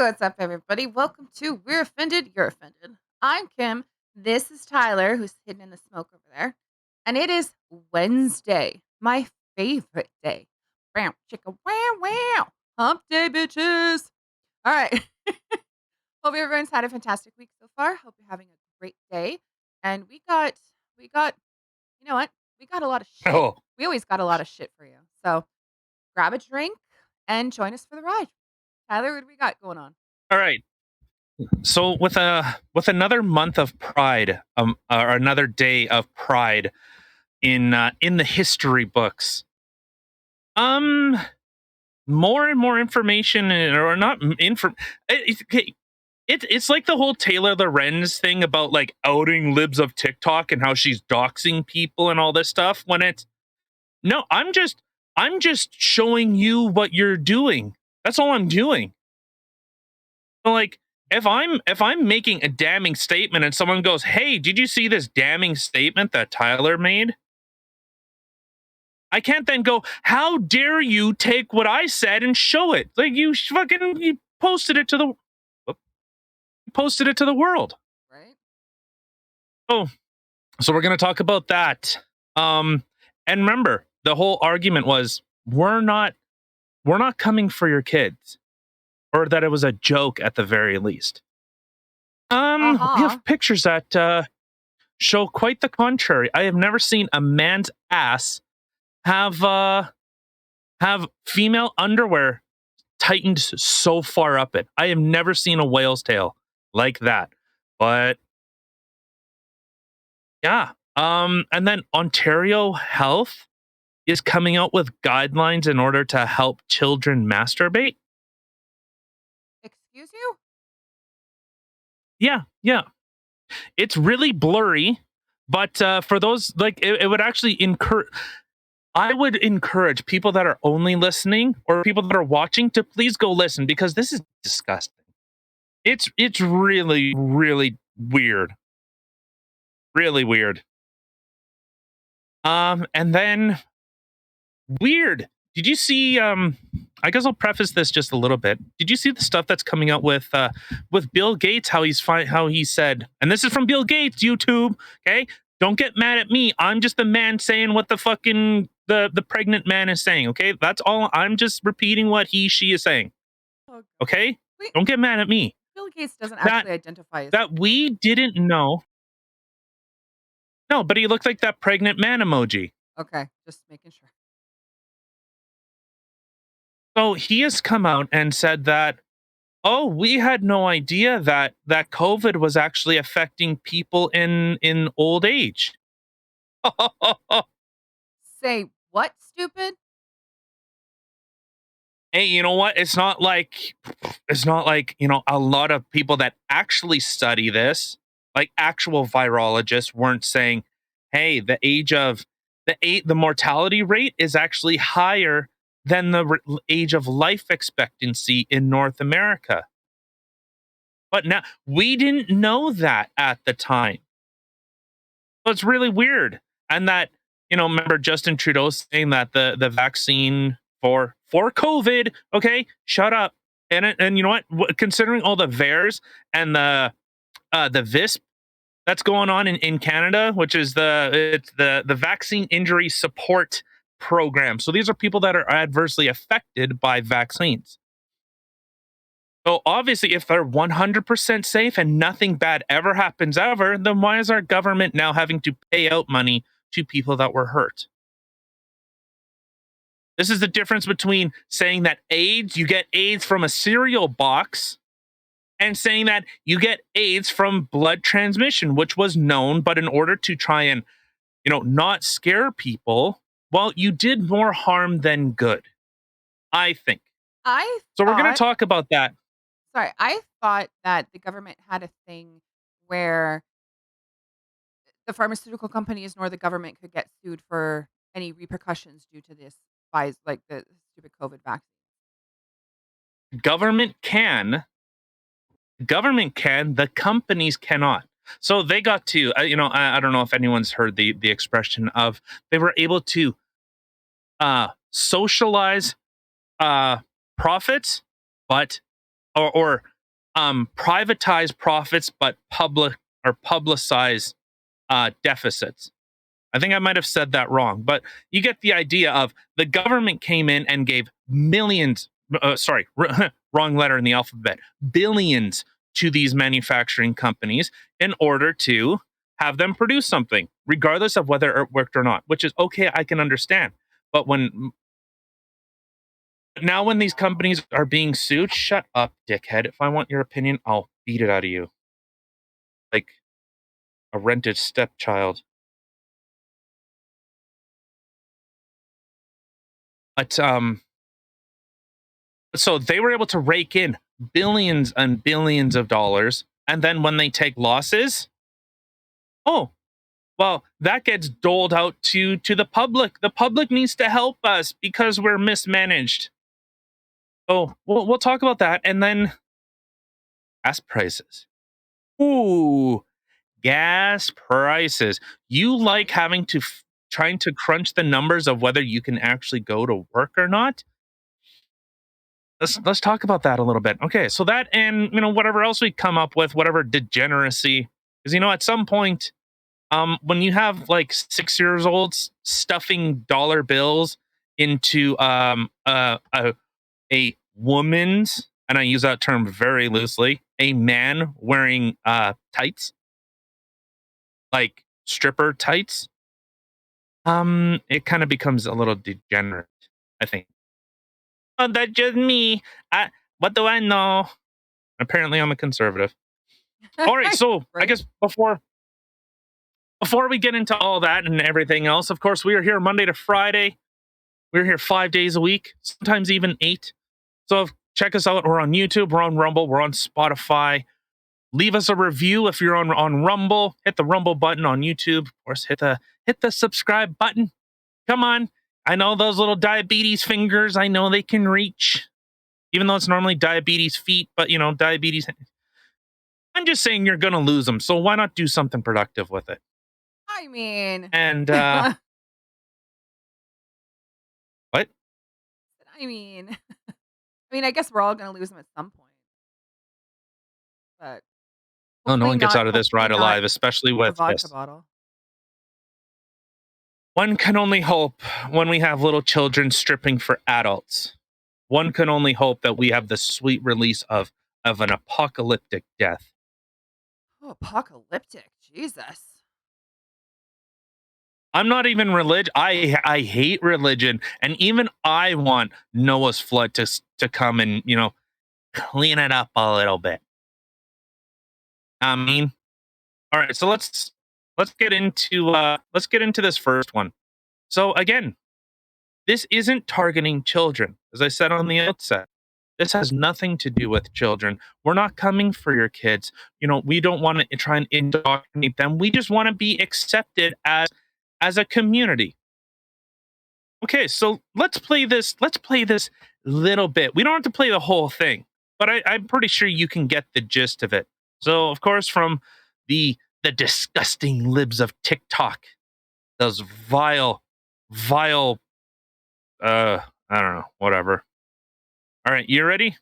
What's up, everybody? Welcome to We're Offended, You're Offended. I'm Kim. This is Tyler, who's hidden in the smoke over there. And it is Wednesday, my favorite day. Wow, chicka, wow, wow. Hump day, bitches. All right. Hope everyone's had a fantastic week so far. Hope you're having a great day. And we got, you know what? We got a lot of shit. Oh, We always got a lot of shit for you. So grab a drink and join us for the ride. Tyler, what do we got going on? all right. So with another month of pride, or another day of pride in the history books, um, more and more information, or not info. It's like the whole Taylor Lorenz thing about like outing libs of TikTok and how she's doxing people and all this stuff. When it's no, I'm just showing you what you're doing. That's all I'm doing. So, like, if I'm making a damning statement and someone goes, "Hey, did you see this damning statement that Tyler made?" I can't then go, "How dare you take what I said and show it?" Like you posted it to the world. Right? Oh, so we're gonna talk about that. And remember, the whole argument was we're not coming for your kids, or that it was a joke at the very least. We Uh-huh. have pictures that show quite the contrary. I have never seen a man's ass have female underwear tightened so far up it. I have never seen a whale's tail like that. But yeah. And then Ontario Health is coming out with guidelines in order to help children masturbate. Excuse you? Yeah, yeah. It's really blurry, but for those, like, it would actually encourage. I would encourage people that are only listening or people that are watching to please go listen, because this is disgusting. It's really really weird. Really weird. And then weird. Did you see I guess I'll preface this just a little bit. Did you see the stuff that's coming out with Bill Gates, how he said, and this is from Bill Gates YouTube, okay? Don't get mad at me. I'm just the man saying what the fucking the pregnant man is saying, okay? That's all. I'm just repeating what she is saying. Oh, Okay? wait, Don't get mad at me. Bill Gates doesn't That actually identify as that female. we didn't know. No, but he looked like that pregnant man emoji. Okay, just making sure. So he has come out and said that, oh, we had no idea that COVID was actually affecting people in old age. Say what, stupid? Hey, you know what? It's not like, a lot of people that actually study this, like actual virologists, weren't saying, "Hey, the mortality rate is actually higher than the age of life expectancy in North America." But now we didn't know that at the time. So it's really weird. And that, remember Justin Trudeau saying that the vaccine for COVID, okay, shut up. And you know what? Considering all the VAERS and the VISP that's going on in Canada, which is the Vaccine Injury Support Program. So these are people that are adversely affected by vaccines. So obviously, if they're 100% safe and nothing bad ever happens ever, then why is our government now having to pay out money to people that were hurt? This is the difference between saying that you get AIDS from a cereal box, and saying that you get AIDS from blood transmission, which was known, but in order to try and, not scare people, well, you did more harm than good, I think. I So we're going to thought, talk about that. sorry, I thought that the government had a thing where the pharmaceutical companies nor the government could get sued for any repercussions due to this, like the stupid COVID vaccine. Government can, the companies cannot. So they got to, I don't know if anyone's heard the expression of, they were able to socialize profits, but or privatize profits but publicize deficits. I think I might have said that wrong, but you get the idea of the government came in and gave millions, wrong letter in the alphabet, billions to these manufacturing companies in order to have them produce something, regardless of whether it worked or not, which is okay, I can understand. But when these companies are being sued, shut up, dickhead. If I want your opinion, I'll beat it out of you. Like a rented stepchild. But so they were able to rake in billions and billions of dollars, and then when they take losses, oh, well, that gets doled out to the public. The public needs to help us because we're mismanaged. Oh, we'll talk about that, and then gas prices. Ooh, gas prices. You like Right? having to trying to crunch the numbers of whether you can actually go to work or not? Let's talk about that a little bit. Okay, so that and whatever else we come up with, whatever degeneracy, because at some point, when you have like 6 years olds stuffing dollar bills into a woman's, and I use that term very loosely, a man wearing tights, like stripper tights, it kind of becomes a little degenerate, I think. Oh, that's just me. What do I know? Apparently, I'm a conservative. All right, so I Right? guess before we get into all that and everything else, of course, we are here Monday to Friday. We're here 5 days a week, sometimes even 8. So check us out. We're on YouTube, we're on Rumble, we're on Spotify. Leave us a review if you're on Rumble. Hit the Rumble button on YouTube. Of course, hit the subscribe button. Come on. I know those little diabetes fingers. I know they can reach, even though it's normally diabetes feet, but diabetes. I'm just saying you're going to lose them. So why not do something productive with it? I mean, And I what? mean, I guess we're all gonna lose them at some point, but Oh, no hopefully one gets not. out of this Hopefully ride not alive, especially the with vodka this. bottle. One can only hope when we have little children stripping for adults. One can only hope that we have the sweet release of an apocalyptic death. Oh, apocalyptic! Jesus. I'm not even religious. I hate religion, and even I want Noah's flood to come and clean it up a little bit. I mean, all right. So let's get into this first one. So again, this isn't targeting children, as I said on the outset. This has nothing to do with children. We're not coming for your kids. We don't want to try and indoctrinate them. We just want to be accepted as a community. Okay, so let's play this. Let's play this little bit. We don't have to play the whole thing, but I'm pretty sure you can get the gist of it. So, of course, from the disgusting libs of TikTok, those vile, I don't know, whatever. All right, you ready?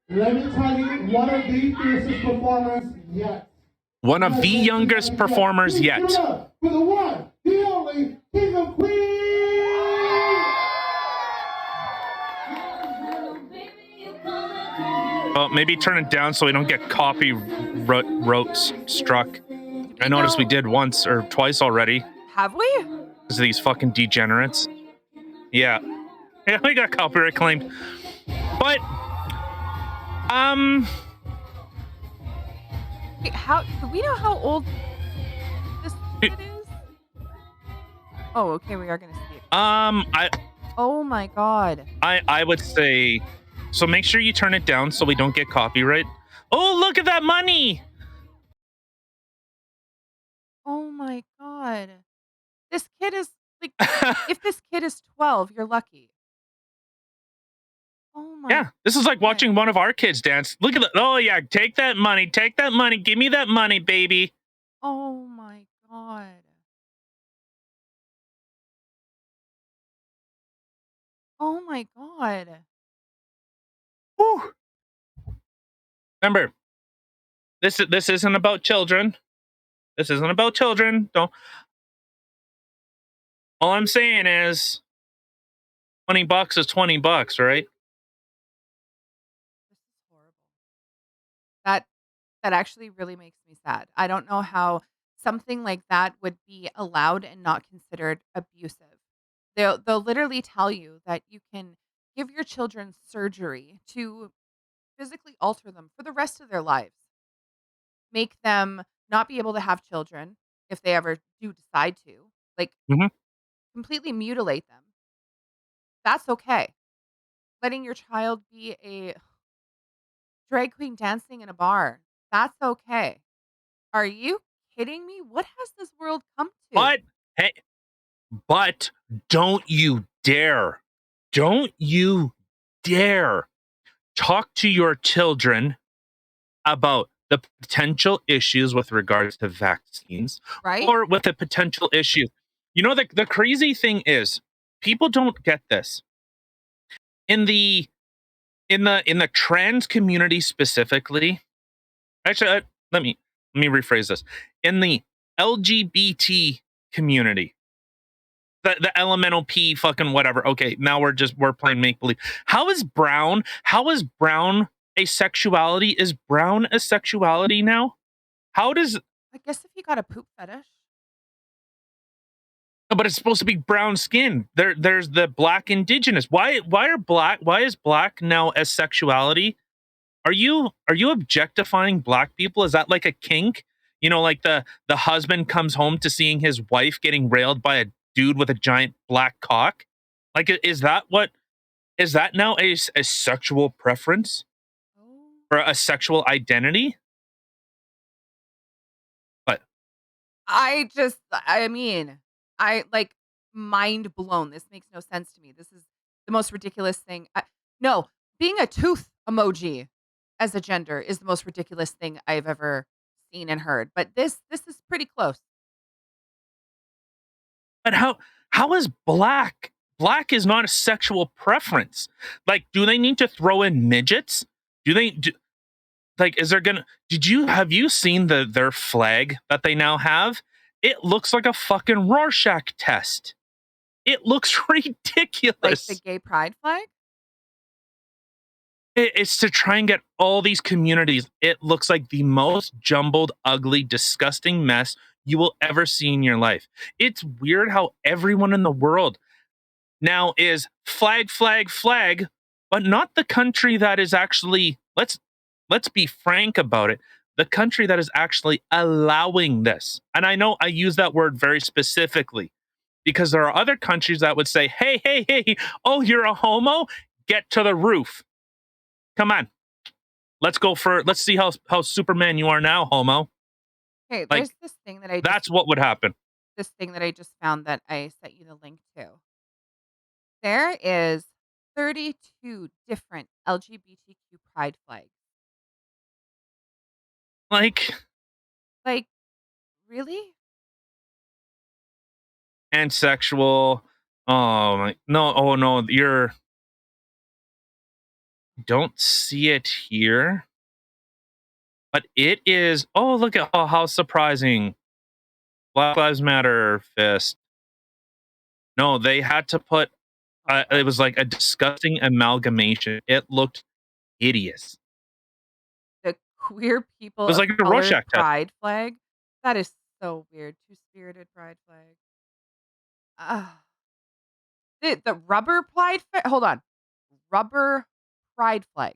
Let me tell you, one of the fiercest performers yet. One of the Yes, youngest performers Please give it yet. up for the one, the only King of Queens. Well, maybe turn it down so we don't get copyright struck. Did I we noticed we know? did once or twice already Have we? because of these fucking degenerates. Yeah. Yeah, we got copyright claimed. But Wait, how do we know how old this kid is? Oh, okay, we are gonna see it. I Oh my god. I would say so make sure you turn it down so we don't get copyright. Oh, look at that money. Oh my god. This kid is like, if this kid is 12, you're lucky. Oh my Yeah, this is like god. watching one of our kids dance. Look at that. Oh yeah, take that money. Take that money. Give me that money, baby. Oh my god. Oh my god. Whew. Remember, this isn't about children. This isn't about children. Don't. All I'm saying is $20 is $20, right? This is horrible. That that actually really makes me sad. I don't know how something like that would be allowed and not considered abusive. They'll literally tell you that you can give your children surgery to physically alter them for the rest of their lives. Make them not be able to have children if they ever do decide to. Like, Mhm. completely mutilate them. That's okay. Letting your child be a drag queen dancing in a bar, that's okay. Are you kidding me? What has this world come to? But hey, but don't you dare talk to your children about the potential issues with regards to vaccines Right? or with the potential issue. You know, the crazy thing is people don't get this. In the in the trans community specifically, actually let me rephrase this. In the LGBT community, the elemental P fucking whatever. Okay, now we're playing make believe. How is brown a sexuality? Is brown a sexuality now? How does I guess if you got a poop fetish. but it's supposed to be brown skin. There's the black indigenous. Why is black now a sexuality? Are you objectifying black people? Is that like a kink? You know, like the husband comes home to seeing his wife getting railed by a dude with a giant black cock? Like is that now a sexual preference Oh. or a sexual identity? But I mean, I like mind blown. This makes no sense to me. This is the most ridiculous thing. No, being a tooth emoji as a gender is the most ridiculous thing I've ever seen and heard. But this is pretty close. but how is black? Black is not a sexual preference. Like, do they need to throw in midgets? Do they do, like is there gonna did you have you seen their flag that they now have? It looks like a fucking Rorschach test. It looks Like the ridiculous. gay pride flag? It's to try and get all these communities. It looks like the most jumbled, ugly, disgusting mess you will ever see in your life. It's weird how everyone in the world now is flag, flag, flag, but not the country that is actually let's be frank about it. The country that is actually allowing this. And I know I use that word very specifically because there are other countries that would say, "Hey, hey, hey, oh, you're a homo? Get to the roof. Come on. Let's see how Superman you are now, homo." Okay, there's Like that's what would happen. this thing that I just found that I sent you the link to. There is 32 different LGBTQ pride flags. Like Like, really? and sexual. Oh my no, oh no, you're don't see it here, but it is. Oh, look at how surprising! Black Lives Matter fist. No, they had to put. Oh my god. It was like a disgusting amalgamation. It looked hideous. The queer people It was of like a color Rorschach test. pride flag? That is so weird. Two-spirited pride flag. Ah. The rubber pride flag. Hold on. Rubber pride flag.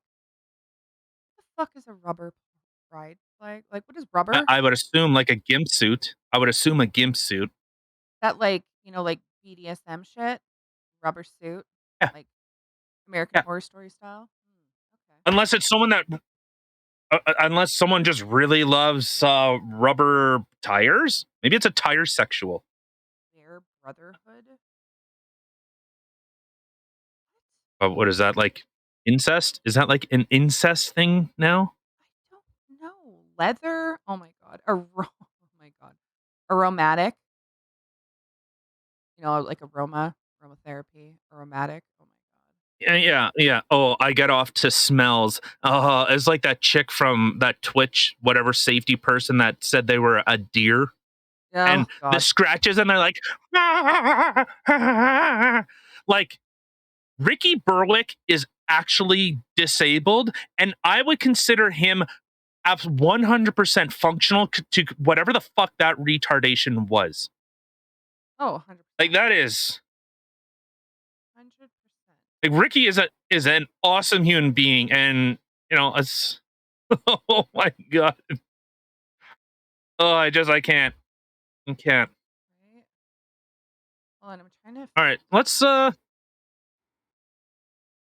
What the fuck is a rubber pride flag? Like, what is rubber? I would assume like a gimp suit. I would assume a gimp suit. That like, like BDSM shit? Rubber suit? Yeah, Like American yeah. Horror Story style? Okay. Unless it's someone that, unless someone just really loves rubber tires. Maybe it's a tire sexual. Their brotherhood? What is that like? Incest? Is that like an incest thing now? I don't know. Leather? Oh my god. Oh my god. Aromatic? Like aromatherapy, aromatic. Oh my god. Yeah, yeah. Oh, I get off to smells. It's like that chick from that Twitch, whatever safety person that said they were a deer, Oh and the god. scratches, and they're like, like Ricky Berwick is actually disabled, and I would consider him as 100% functional to whatever the fuck that retardation was. Oh, Like 100%. that is 100%. like Ricky is an awesome human being, and it's oh my god. Oh, I can't. Right? Hold on, I'm trying to All right, let's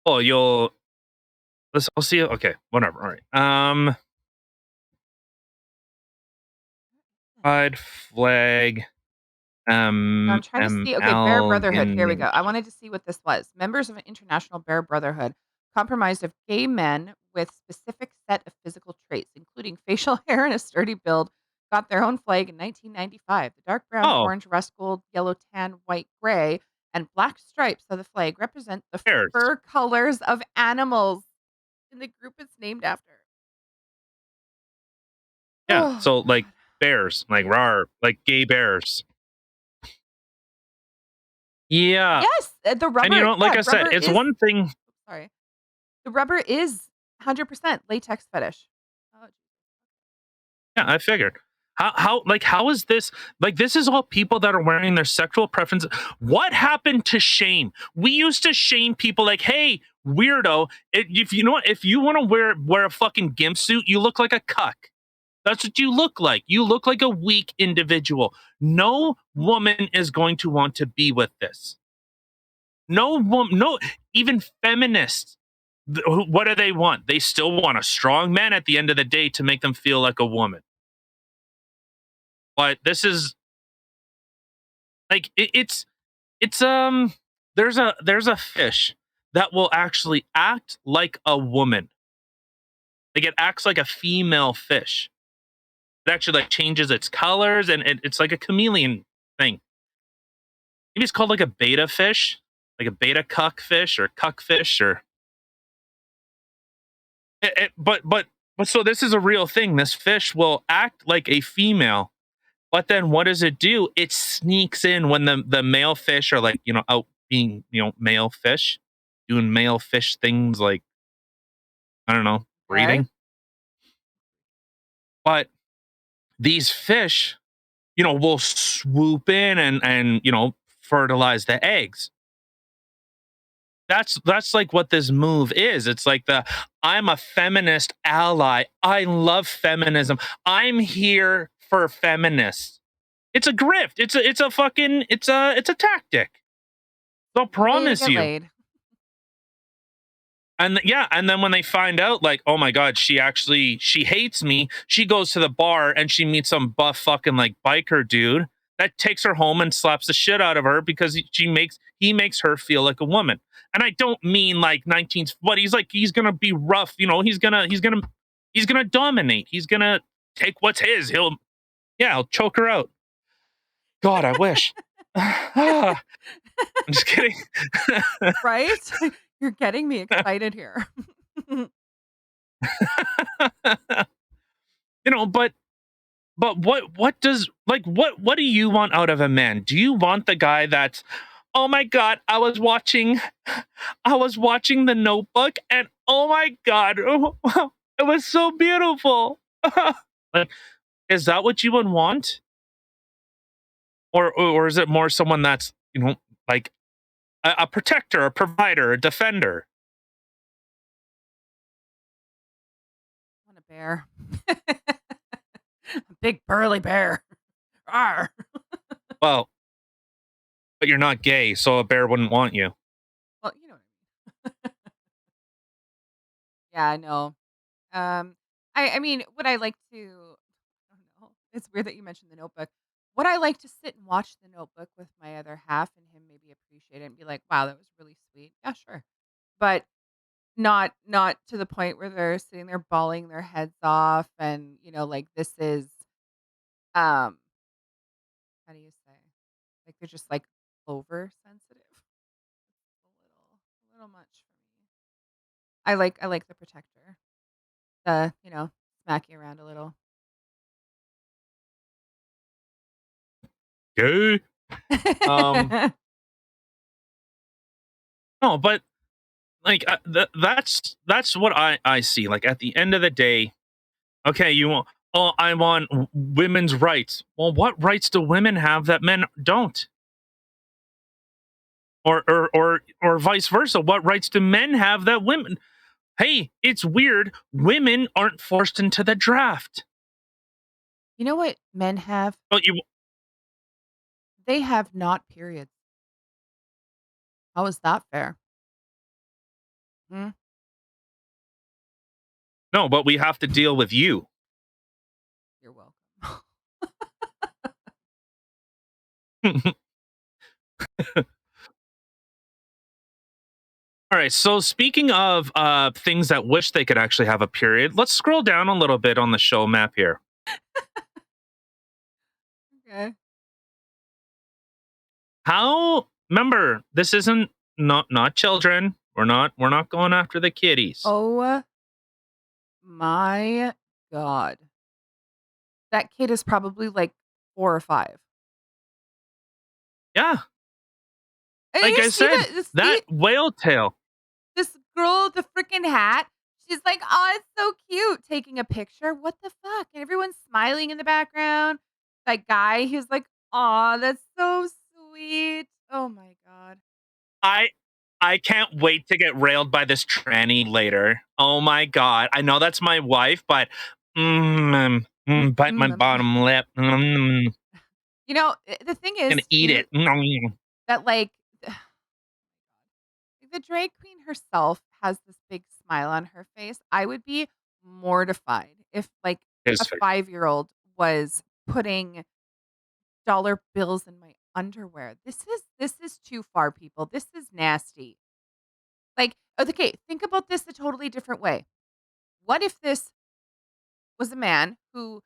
oh you'll let's I'll see you. Okay, whatever. All right. Pride flag No, I'm trying to see okay, Bear ML Brotherhood, here we go. Ginning. I wanted to see what this was. Members of an international Bear Brotherhood comprised of gay men with specific set of physical traits, including facial hair and a sturdy build, got their own flag in 1995. The dark brown, Oh, orange, rust gold, yellow, tan, white, gray, and black stripes of the flag represent the bears. fur colors of animals in the group it's named after. Yeah, Oh so like god. bears, like rar, like gay bears. Yeah, Yes, the and rubber like yeah, I said, rubber it's is one thing. sorry. The rubber is 100% latex fetish. Oh, Yeah, I figured. How is this like this is all people that are wearing their sexual preferences. What happened to shame? We used to shame people like, hey, weirdo, if you know what, if you want to wear a fucking gimp suit, you look like a cuck. That's what you look like. You look like a weak individual. No woman is going to want to be with this. No woman, no, even feminists. What do they want? They still want a strong man at the end of the day to make them feel like a woman. But this is like it's there's a fish that will actually act like a woman. Like it acts like a female fish. It actually like changes its colors, and it's like a chameleon thing. Maybe it's called like a beta fish, like a beta cuck fish or cuck fish or but so this is a real thing. This fish will act like a female, but then what does it do? It sneaks in when the male fish are like, out being, male fish, doing male fish things like, I don't know, okay. breeding. But these fish, will swoop in and fertilize the eggs. That's like what this move is. It's like the I'm a feminist ally. I love feminism. I'm here for feminists. It's a grift. It's a fucking it's a tactic. They'll Way to promise get you. laid. And yeah, and then when they find out, like, oh my god, she hates me. She goes to the bar and she meets some buff fucking like biker dude that takes her home and slaps the shit out of her because he makes her feel like a woman. And I don't mean like 19s, but he's gonna be rough. He's gonna dominate. He's gonna take what's his. He'll choke her out. God, I wish. I'm just kidding. Right? You're getting me excited here. But what does like what do you want out of a man? Do you want the guy that's, oh my god, I was watching The Notebook, and oh my god, it was so beautiful. Like, is that what you would want? Or is it more someone that's, like a protector, a provider, a defender? I want a bear. A big burly bear. Arr. Well, but you're not gay, so a bear wouldn't want you. Well, you know what I mean. Yeah, I know. Um, I mean, would I like to I don't know. It's weird that you mentioned The Notebook. Would I like to sit and watch The Notebook with my other half and him maybe appreciate it and be like, "Wow, that was really sweet." Yeah, sure. But not to the point where they're sitting there bawling their heads off and, like this is um how do you say? Like they're just like oversensitive. A little much for me. I like the protector. The, smack you around a little. Gay. No, but like that's what I see. Like at the end of the day, okay, you want. Oh, I want women's rights. Well, what rights do women have that men don't? Or vice versa. What rights do men have that women? Hey, it's weird. Women aren't forced into the draft. You know what men have? But you They have not periods. How is that fair? Hmm? no, but we have to deal with you. You're welcome. All right. So speaking of things that wish they could actually have a period, let's scroll down a little bit on the show map here. Okay. How remember this isn't not children. We're not going after the kiddies. Oh my god. That kid is probably like 4 or 5. Yeah. And Like you I see said, the that see whale tail. this girl with the freaking hat. She's like, "Oh, it's so cute," taking a picture. What the fuck? And everyone's smiling in the background. That guy, he was like, "Aw, that's so sweet." Oh my god. I I can't wait to get railed by this tranny later. Oh my god. I know that's my wife, but bite my bottom lip. The thing is Gonna eat too it. that, like, the drag queen herself has this big smile on her face. I would be mortified if, like, His a face. 5-year-old was putting dollar bills in my underwear. This is too far, people. This is nasty. Like, okay, think about this a totally different way. What if this was a man who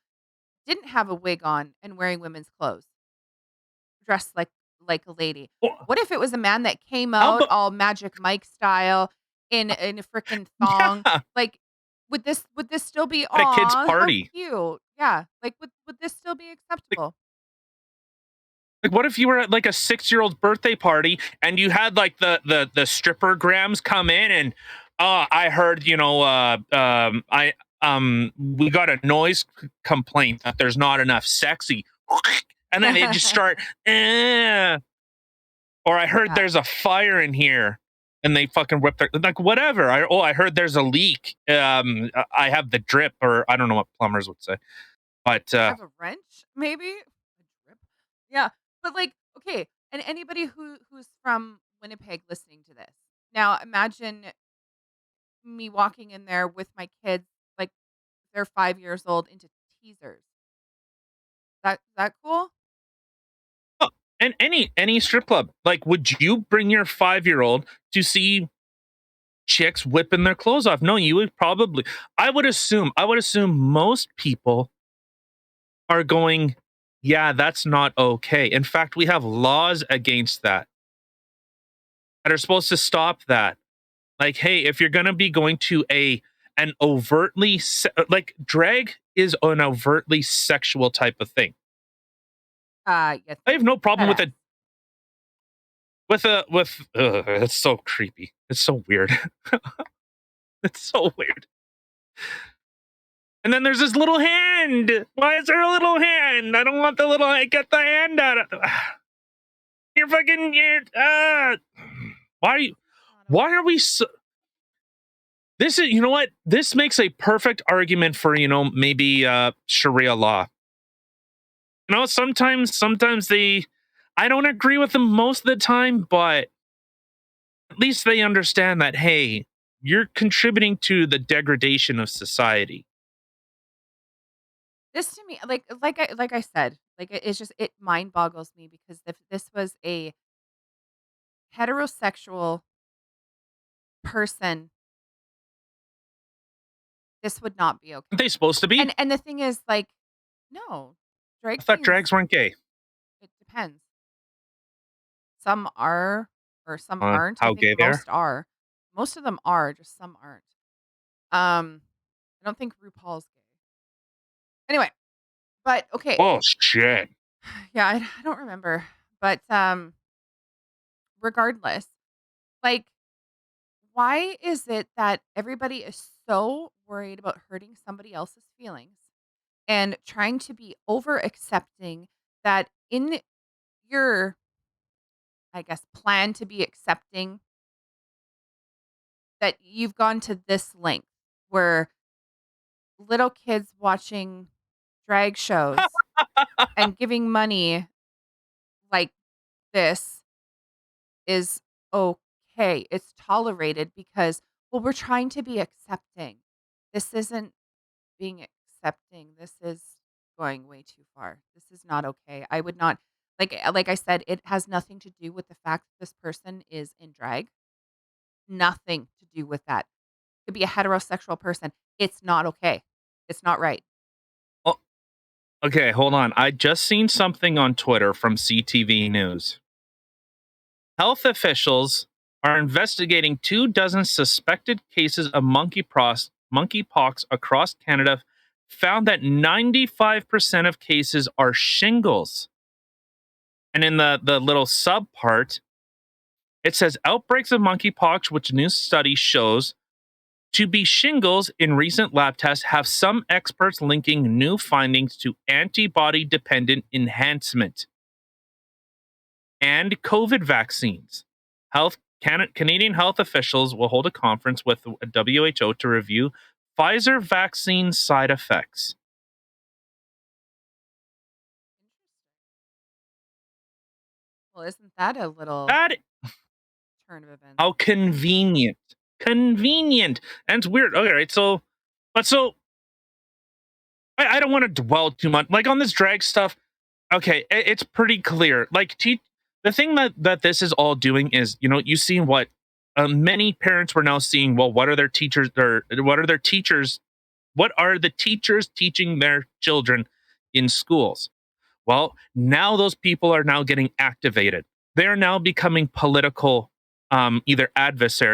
didn't have a wig on and wearing women's clothes, dressed like a lady? Oh, What if it was a man that came how out about all Magic Mike style in a freaking thong? yeah, Like, would this still be, at a kid's aw, how party? cute? Yeah. Like, would this still be Like, acceptable? like, what if you were at like a 6-year-old's birthday party and you had like the stripper grams come in and I heard, I we got a noise complaint that there's not enough sexy. And then they just start or I heard Yeah. there's a fire in here and they fucking whip their like whatever. I heard there's a leak. I have the drip or I don't know what plumbers would say. But Have a wrench, maybe? A drip? Yeah, but, like, okay, and anybody who's from Winnipeg listening to this. Now imagine me walking in there with my kids, like, they're 5 years old, into teasers. That cool? oh, and any strip club, like, would you bring your 5-year-old to see chicks whipping their clothes off? No, you would probably. I would assume most people are going, yeah, that's not okay. In fact, we have laws against that are supposed to stop that. Like, hey, if you're gonna be going to an overtly like drag is an overtly sexual type of thing. You I have think? no problem That with ass. a it's so creepy. It's so weird. It's so weird. And then there's this little hand. Why is there a little hand? I don't want the little. Get the hand out of. You're fucking. Why are you? Not Why are okay. we so? This is. You know what? This makes a perfect argument for maybe Sharia law. Sometimes they. I don't agree with them most of the time, but at least they understand that. Hey, you're contributing to the degradation of society. This to me, like I said, like, it's just it mind boggles me because if this was a heterosexual person, this would not be Aren't okay. they supposed to be? And the thing is, like, no, drag I thought queens, drags weren't gay. it depends. Some are or some aren't. I How think gay they are? most are. Most of them are, just some aren't. Um, I don't think RuPaul's gay. Anyway, but okay. Oh shit. Yeah, I don't remember. But regardless, like, why is it that everybody is so worried about hurting somebody else's feelings and trying to be over accepting that in your, I guess, plan to be accepting, that you've gone to this length where little kids watching drag shows and giving money like this is okay. It's tolerated because, well, we're trying to be accepting. This isn't being accepting. This is going way too far. This is not okay. I would not like I said, it has nothing to do with the fact that this person is in drag. Nothing to do with that. To be a heterosexual person, it's not okay. It's not right. Oh, okay, hold on. I just seen something on Twitter from CTV News. Health officials are investigating 24 suspected cases of monkeypox across Canada. Found that 95% of cases are shingles. And in the little sub part, it says outbreaks of monkeypox, which new study shows to be shingles in recent lab tests, have some experts linking new findings to antibody dependent enhancement and COVID vaccines. Canadian health officials will hold a conference with the WHO to review Pfizer vaccine side effects. Well, isn't that a little That turn of events? how convenient, convenient, and it's weird. Okay, right. So I don't want to dwell too much like on this drag stuff. Okay, it's pretty clear. Like, the thing that this is all doing is, you see what many parents were now seeing. Well, what are their teachers? What are their teachers? What are the teachers teaching their children in schools? Well, now those people are now getting activated. They are now becoming political, either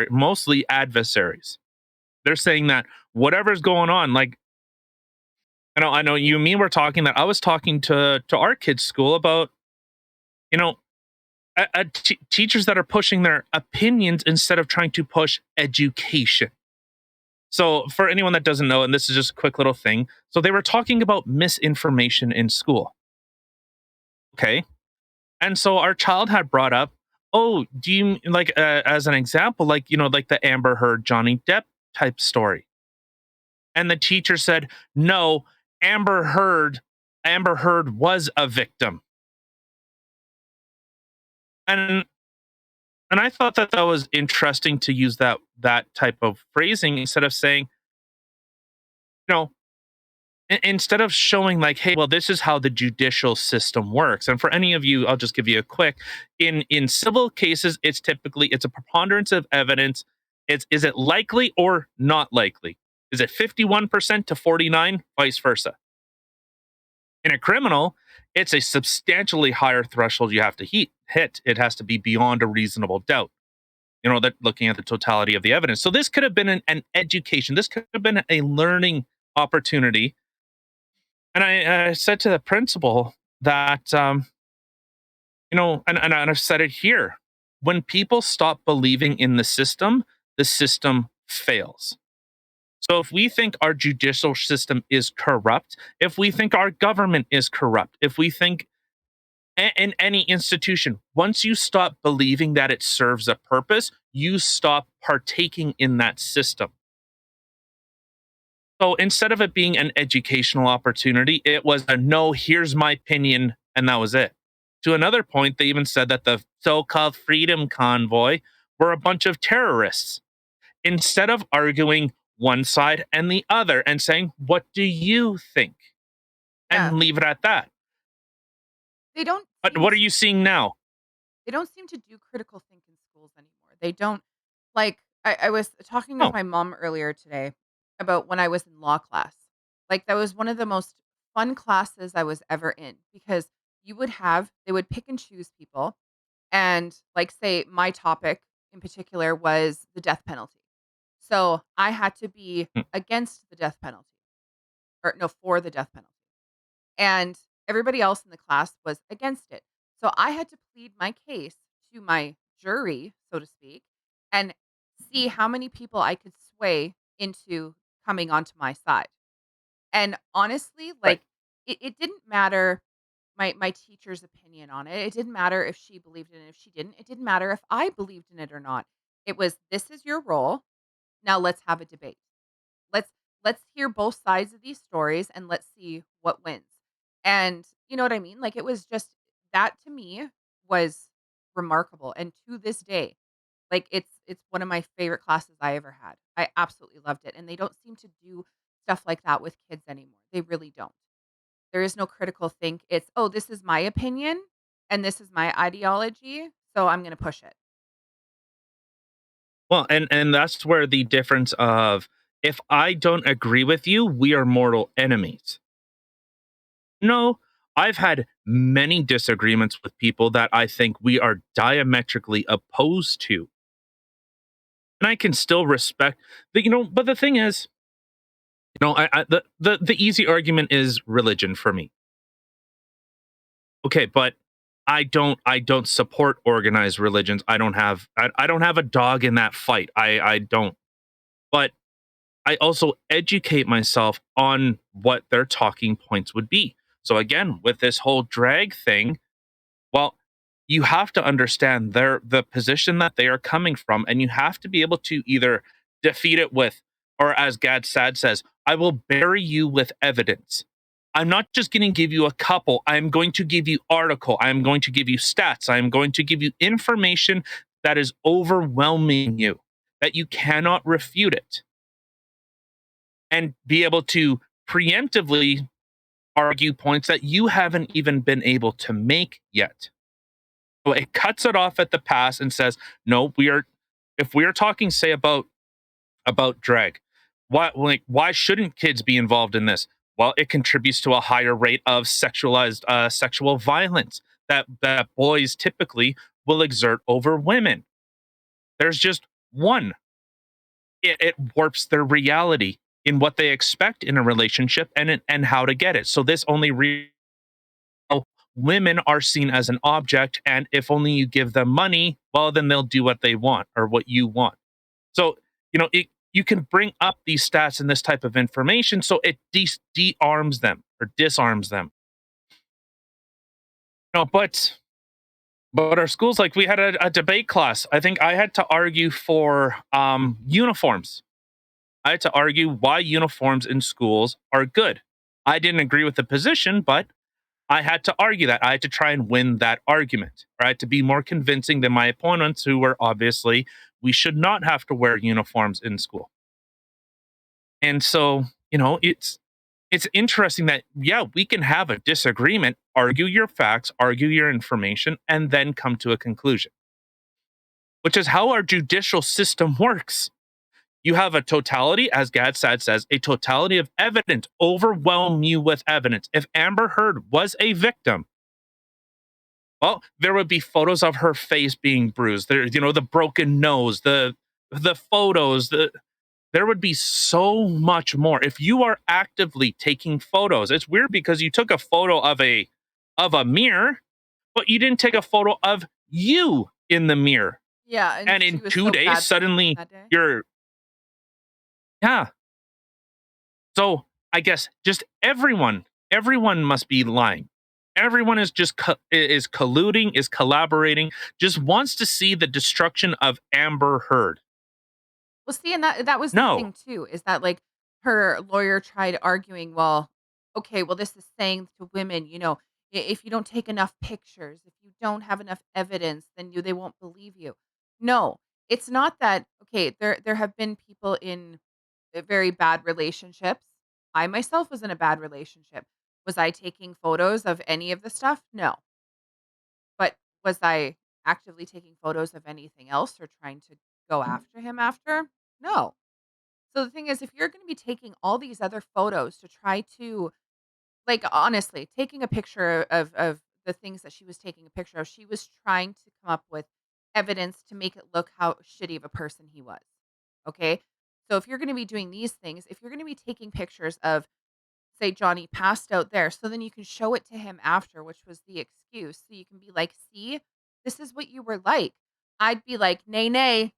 mostly adversaries. They're saying that whatever's going on, like I know you and me were talking that I was talking to our kids' school about, you know, teachers that are pushing their opinions instead of trying to push education. So, for anyone that doesn't know, and this is just a quick little thing, so they were talking about misinformation in school. Okay. And so our child had brought up, oh, do you like, as an example, like, like the Amber Heard, Johnny Depp type story? And the teacher said, no, Amber Heard, Amber Heard was a victim. And I thought that was interesting to use that type of phrasing instead of saying, you know, instead of showing like, hey, well, this is how the judicial system works. And for any of you, I'll just give you a quick. In civil cases, it's a preponderance of evidence. Is it likely or not likely? Is it 51% to 49, vice versa? In a criminal, it's a substantially higher threshold you have to hit. It has to be beyond a reasonable doubt. That looking at the totality of the evidence. So this could have been an education. This could have been a learning opportunity. And I said to the principal that, and I've said it here: when people stop believing in the system fails. So if we think our judicial system is corrupt, if we think our government is corrupt, if we think in any institution, once you stop believing that it serves a purpose, you stop partaking in that system. So instead of it being an educational opportunity, it was a no, here's my opinion, and that was it. To another point, they even said that the so called Freedom Convoy were a bunch of terrorists. Instead of arguing one side and the other and saying, what do you think? Yeah. And leave it at that. They don't But seem what are you seeing now? They don't seem to do critical think in schools anymore. They don't like I was talking with Oh, my mom earlier today about when I was in law class. Like that was one of the most fun classes I was ever in because they would pick and choose people and like say my topic in particular was the death penalty. So I had to be Mm. against the death penalty, or no, for the death penalty. And everybody else in the class was against it. So I had to plead my case to my jury, so to speak, and see how many people I could sway into coming onto my side. And honestly, Right. like it didn't matter my teacher's opinion on it. It didn't matter if she believed in it, if she didn't. It didn't matter if I believed in it or not. It was, this is your role. Now let's have a debate. Let's let's hear both sides of these stories and let's see what wins. And you know what I mean? Like, it was just, that to me was remarkable. And to this day, like, it's one of my favorite classes I ever had. I absolutely loved it. And they don't seem to do stuff like that with kids anymore. They really don't. There is no critical think. It's, oh, this is my opinion and this is my ideology, so I'm going to push it. Well, and that's where the difference of, if I don't agree with you, we are mortal enemies. No, I've had many disagreements with people that I think we are diametrically opposed to. And I can still respect but the thing is, the easy argument is religion for me. Okay, but I don't support organized religions. I don't have a dog in that fight. I don't. But I also educate myself on what their talking points would be. So again, with this whole drag thing, well, you have to understand the position that they are coming from, and you have to be able to either defeat it with, or as Gad Sad says, I will bury you with evidence. I'm not just going to give you a couple. I'm going to give you article. I'm going to give you stats. I'm going to give you information that is overwhelming you, that you cannot refute it, and be able to preemptively argue points that you haven't even been able to make yet. So it cuts it off at the pass and says, no, if we are talking, say, about drag, why shouldn't kids be involved in this? Well, it contributes to a higher rate of sexualized sexual violence that boys typically will exert over women. There's just one. It warps their reality in what they expect in a relationship, and how to get it. So this only women are seen as an object, and if only you give them money, well, then they'll do what they want or what you want. So you can bring up these stats and this type of information, so it de-arms them or disarms them. But our schools, like, we had a debate class. I think I had to argue for uniforms. I had to argue why uniforms in schools are good. I didn't agree with the position, but I had to argue that. I had to try and win that argument, right? To be more convincing than my opponents, who were obviously, we should not have to wear uniforms in school. And so, it's interesting that, yeah, we can have a disagreement, argue your facts, argue your information, and then come to a conclusion, which is how our judicial system works. You have a totality, as Gadsad says, a totality of evidence. Overwhelm you with evidence. If Amber Heard was a victim, well, there would be photos of her face being bruised. There, the broken nose, the photos, there would be so much more. If you are actively taking photos, it's weird because you took a photo of a mirror, but you didn't take a photo of you in the mirror. Yeah, and And she in was two so days, bad looking suddenly that day. you're yeah. So I guess just everyone must be lying. Everyone is just is colluding, is collaborating, just wants to see the destruction of Amber Heard. Well, see, and that was the No, thing too, is that, like, her lawyer tried arguing, well, okay, well, this is saying to women, if you don't take enough pictures, if you don't have enough evidence, then they won't believe you. No, it's not that. Okay, there have been people in very bad relationships. I myself was in a bad relationship. Was I taking photos of any of the stuff? No. But was I actively taking photos of anything else or trying to go after him after? No. So the thing is, if you're gonna be taking all these other photos to try to, like, honestly, taking a picture of the things that she was taking a picture of, she was trying to come up with evidence to make it look how shitty of a person he was. Okay? So if you're gonna be doing these things, if you're gonna be taking pictures of, say, Johnny passed out there, so then you can show it to him after, which was the excuse. So you can be like, "See, this is what you were like." I'd be like, "Nay, nay.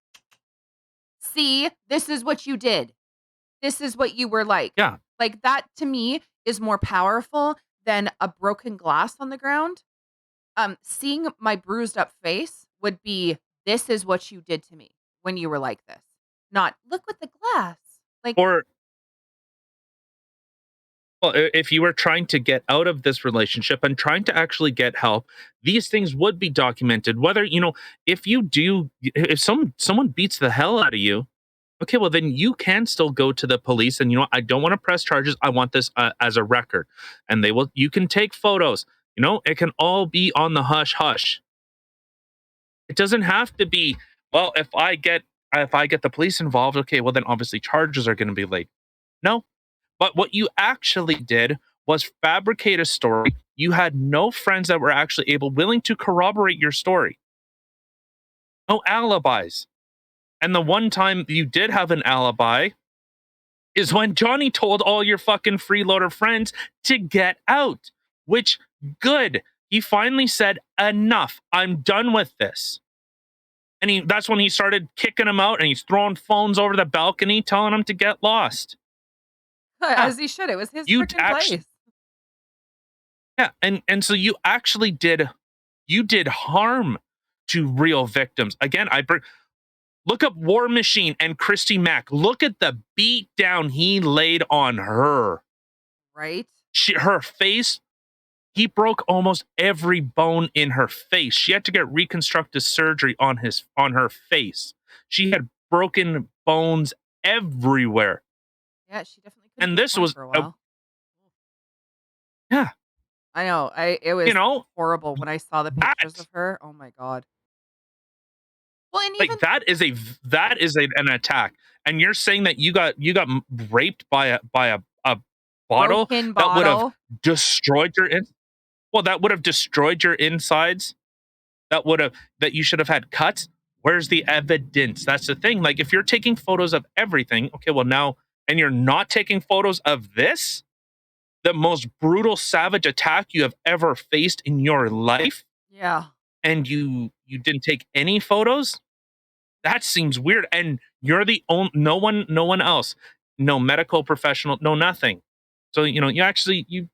See, this is what you did. This is what you were like." Yeah. Like, that to me is more powerful than a broken glass on the ground. Seeing my bruised up face would be, "This is what you did to me when you were like this." Not, "Look with the glass." Like, Or well, if you were trying to get out of this relationship and trying to actually get help, these things would be documented. Whether, if you do, if someone beats the hell out of you, okay, well then you can still go to the police and I don't want to press charges. I want this as a record, and they will. You can take photos. It can all be on the hush hush. It doesn't have to be. Well, if I get the police involved, okay, well then obviously charges are going to be laid. No, but what you actually did was fabricate a story. You had no friends that were actually willing to corroborate your story. No alibis. And the one time you did have an alibi is when Johnny told all your fucking freeloader friends to get out, which good. He finally said, enough. I'm done with this. And that's when he started kicking them out and he's throwing phones over the balcony, telling them to get lost. Yeah, as he should. It was his you freaking actually, place. yeah, and so you did harm to real victims. Again, look up War Machine and Christy Mack. Look at the beat down he laid on her. Right? Her face, he broke almost every bone in her face. She had to get reconstructive surgery on her face. She had broken bones everywhere. Yeah, she definitely couldn't And this perform was for a while. yeah, I know. It you was know, horrible when I saw the pictures of that her. Oh my god. Well, and like even an attack. And you're saying that you got raped by a bottle broken that would have bottle. destroyed that would have destroyed your insides, that you should have had cuts. Where's the evidence? That's the thing. Like, if you're taking photos of everything, okay, well now, and you're not taking photos of this, the most brutal, savage attack you have ever faced in your life, Yeah. and you didn't take any photos. That seems weird. And you're the only, no one else, no medical professional, no nothing. So you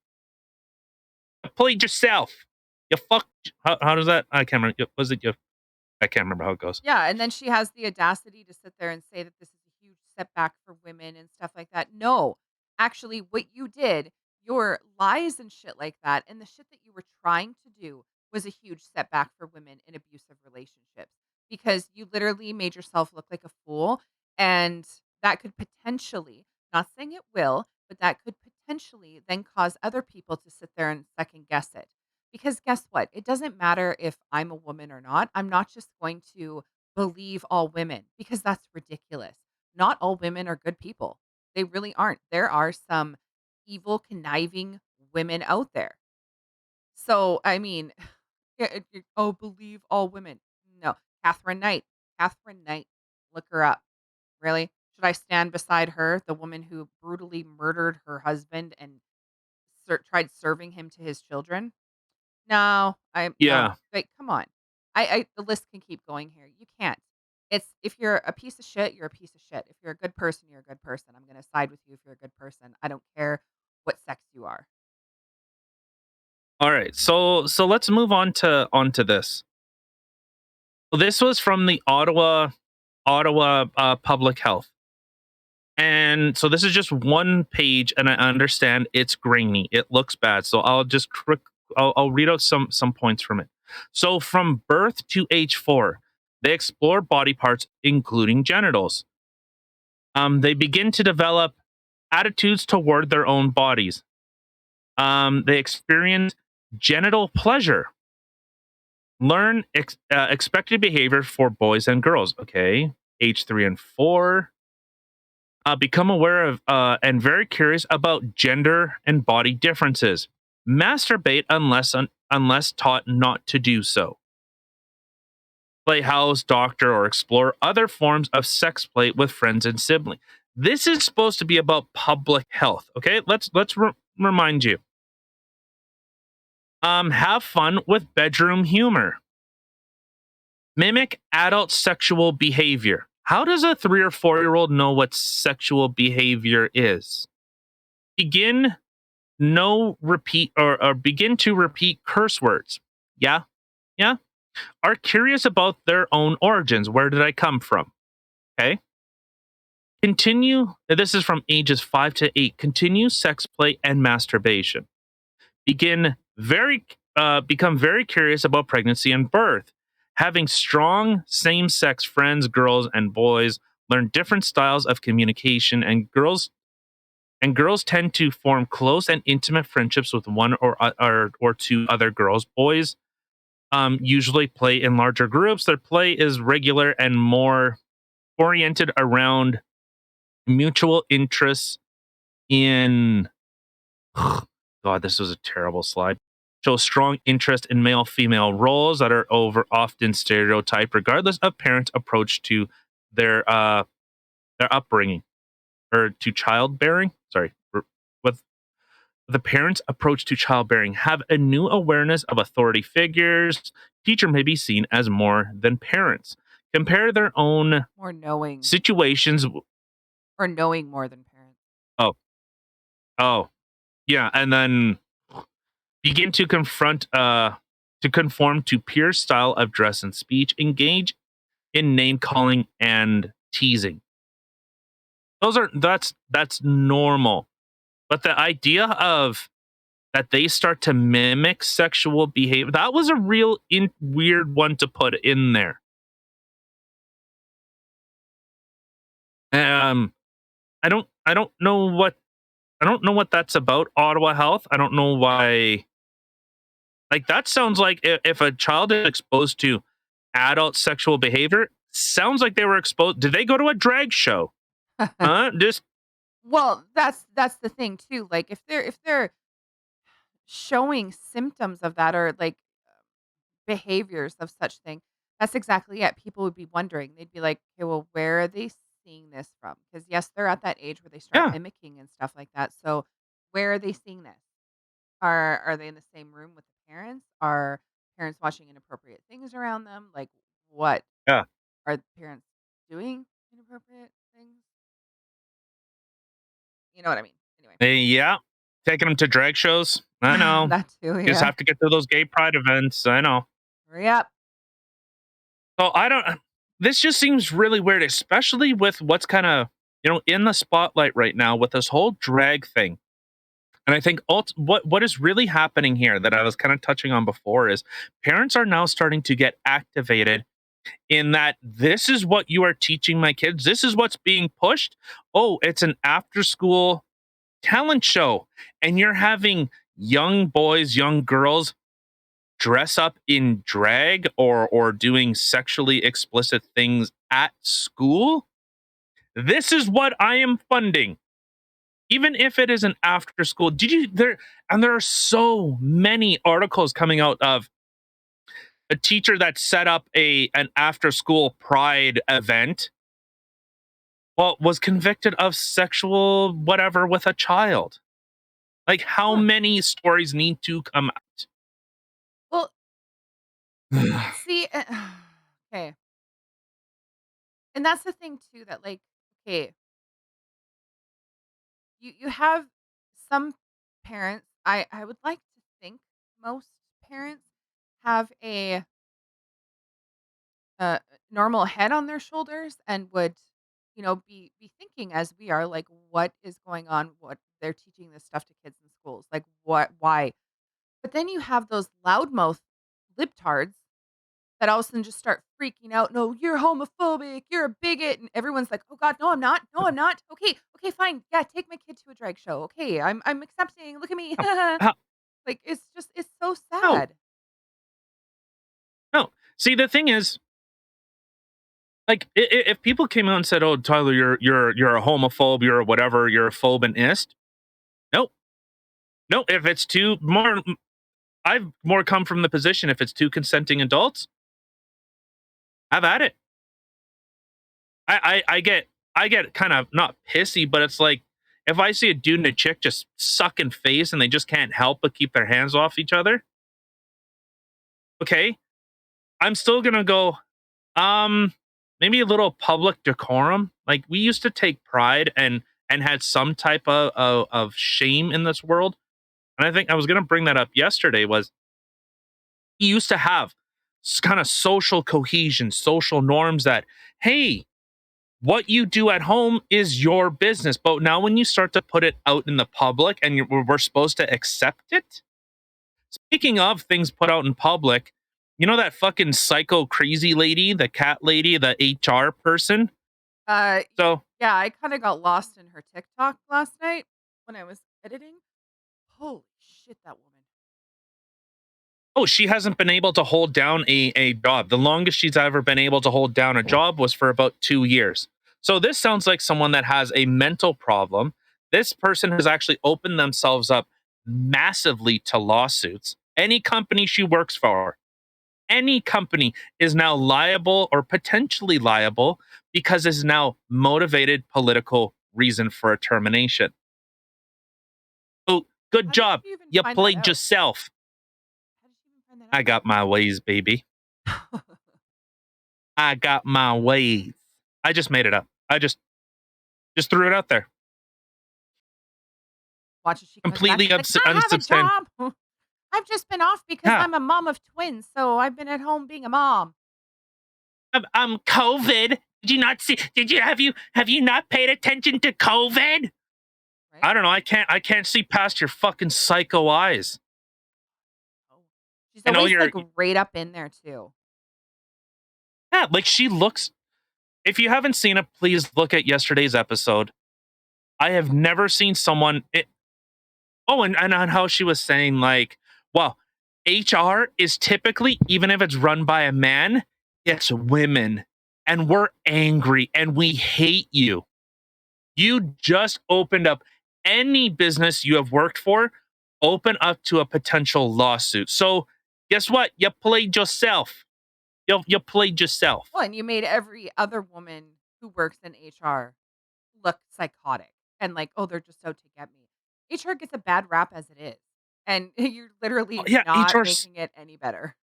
played yourself. You fucked. How does that? I can't remember. Was it you? I can't remember how it goes. Yeah, and then she has the audacity to sit there and say that this is a huge setback for women and stuff like that. No, actually, what you did, your lies and shit like that, and the shit that you were trying to do was a huge setback for women in abusive relationships because you literally made yourself look like a fool. And that could potentially, not saying it will, but that could potentially then cause other people to sit there and second guess it. Because guess what? It doesn't matter if I'm a woman or not. I'm not just going to believe all women because that's ridiculous. Not all women are good people. They really aren't. There are some evil, conniving women out there. So, I mean, oh, believe all women. No. Catherine Knight. Catherine Knight. Look her up. Really? Should I stand beside her, the woman who brutally murdered her husband and tried serving him to his children? No, no. Yeah. Like, come on. I the list can keep going here. You can't. It's if you're a piece of shit, you're a piece of shit. If you're a good person, you're a good person. I'm gonna side with you if you're a good person. I don't care what sex you are. All right. So let's move on to this. This was from the Ottawa Public Health. And so this is just one page, and I understand it's grainy. It looks bad. So I'll read out some points from it. So from birth to age 4, they explore body parts, including genitals. They begin to develop attitudes toward their own bodies. They experience genital pleasure. Learn expected behavior for boys and girls. Okay, age 3 and 4. Become aware of and very curious about gender and body differences. Masturbate unless taught not to do so. play house, doctor, or explore other forms of sex play with friends and siblings. This is supposed to be about public health. Okay, let's remind you. Have fun with bedroom humor. Mimic adult sexual behavior. How does a 3 or 4-year-old know what sexual behavior is? Begin no repeat or begin to repeat curse words. Yeah, yeah. Are curious about their own origins. Where did I come from? Okay. Continue. This is from ages 5 to 8. Continue sex play and masturbation. Become very curious about pregnancy and birth. Having strong same-sex friends, girls and boys, learn different styles of communication, and girls tend to form close and intimate friendships with one or two other girls. Boys usually play in larger groups. Their play is regular and more oriented around mutual interests in God, this was a terrible slide. Show strong interest in male female roles that are over often stereotyped, regardless of parents' approach to their upbringing or to childbearing. Sorry, with the parents' approach to childbearing, have a new awareness of authority figures. Teacher may be seen as more than parents. Compare their own More knowing situations. or knowing more than parents. Oh, oh, yeah, and then begin to conform to peer style of dress and speech, engage in name calling and teasing. That's normal. But the idea of that they start to mimic sexual behavior, that was a real weird one to put in there. Um I don't know what that's about, Ottawa Health. I don't know why. Like, that sounds like if a child is exposed to adult sexual behavior, sounds like they were exposed. Did they go to a drag show? Just Well, that's the thing too. Like if they're showing symptoms of that or like behaviors of such thing, that's exactly it. People would be wondering. They'd be like, "Okay, well, where are they seeing this from?" Because yes, they're at that age where they start yeah, mimicking and stuff like that. So, where are they seeing this? Are they in the same room with the parents? Are parents watching inappropriate things around them? Like, what yeah, are the parents doing inappropriate things? You know what I mean? Anyway, yeah. Taking them to drag shows. I know. that too. You just Yeah. have to get to those gay pride events. I know. Hurry up. So I don't. This just seems really weird, especially with what's kind of in the spotlight right now with this whole drag thing. And I think what is really happening here that I was kind of touching on before is parents are now starting to get activated in that this is what you are teaching my kids. This is what's being pushed. Oh, it's an after school talent show. And you're having young boys, young girls dress up in drag or doing sexually explicit things at school. This is what I am funding. Even if it is an after school. Did you there and there are so many articles coming out of a teacher that set up an after school pride event, well, was convicted of sexual whatever with a child. Like, how Huh. many stories need to come Well, out? see, okay, and that's the thing too that like, okay, you have some parents. I would like to think most parents have a normal head on their shoulders and would, be thinking as we are, like, what is going on? What they're teaching this stuff to kids in schools, like what, why? But then you have those loudmouth libtards that all of a sudden just start freaking out. "No, you're homophobic, you're a bigot," and everyone's like, "Oh god, no, I'm not. No, I'm not. Okay, okay, fine. Yeah, take my kid to a drag show. Okay, I'm accepting. Look at me." No, how- Like, it's so no, sad. no. See, the thing is, like, if people came out and said, "Oh, Tyler, you're a homophobe, you're a whatever, you're a phobe and ist," nope, no. If it's two more, I've more come from the position. If it's two consenting adults, Have at it. I get kind of not pissy, but it's like if I see a dude and a chick just sucking face and they just can't help but keep their hands off each other, okay, I'm still gonna go, um, maybe a little public decorum. Like we used to take pride and had some type of shame in this world. And I think I was gonna bring that up yesterday was we used to have kind of social cohesion, social norms that, hey, what you do at home is your business. But now when you start to put it out in the public and we're supposed to accept it. Speaking of things put out in public, you know that fucking psycho crazy lady, the cat lady, the HR person? Uh, So, yeah, I kinda got lost in her TikTok last night when I was editing. Holy shit, that woman. oh, she hasn't been able to hold down a job. The longest she's ever been able to hold down a job was for about 2 years. So this sounds like someone that has a mental problem. This person has actually opened themselves up massively to lawsuits. Any company she works for, any company is now liable or potentially liable because is now motivated political reason for a termination. Oh, good How did job. she even You find that played out? yourself. How did she even find that I got my ways, baby. out? I got my ways. I just made it up. I just threw it out there. Watch as she comes back, Completely she's like, "I have a unsubstan. job. I've just been off because Yeah, I'm a mom of twins, so I've been at home being a mom." I'm COVID. Did you not see? Did you have you not paid attention to COVID? Right? I don't know. I can't see past your fucking psycho eyes. Oh. She's I know always, you're. like, right up in there too. Yeah, like she looks. If you haven't seen it, please look at yesterday's episode. I have never seen someone. Oh, and on how she was saying, like, well, HR is typically, even if it's run by a man, it's women. And we're angry and we hate you. You just opened up any business you have worked for, open up to a potential lawsuit. So guess what? You played yourself. You played yourself. Well, and you made every other woman who works in HR look psychotic and like, "Oh, they're just out to get me." HR gets a bad rap as it is, and you're Oh, literally yeah, not HR's making it any better.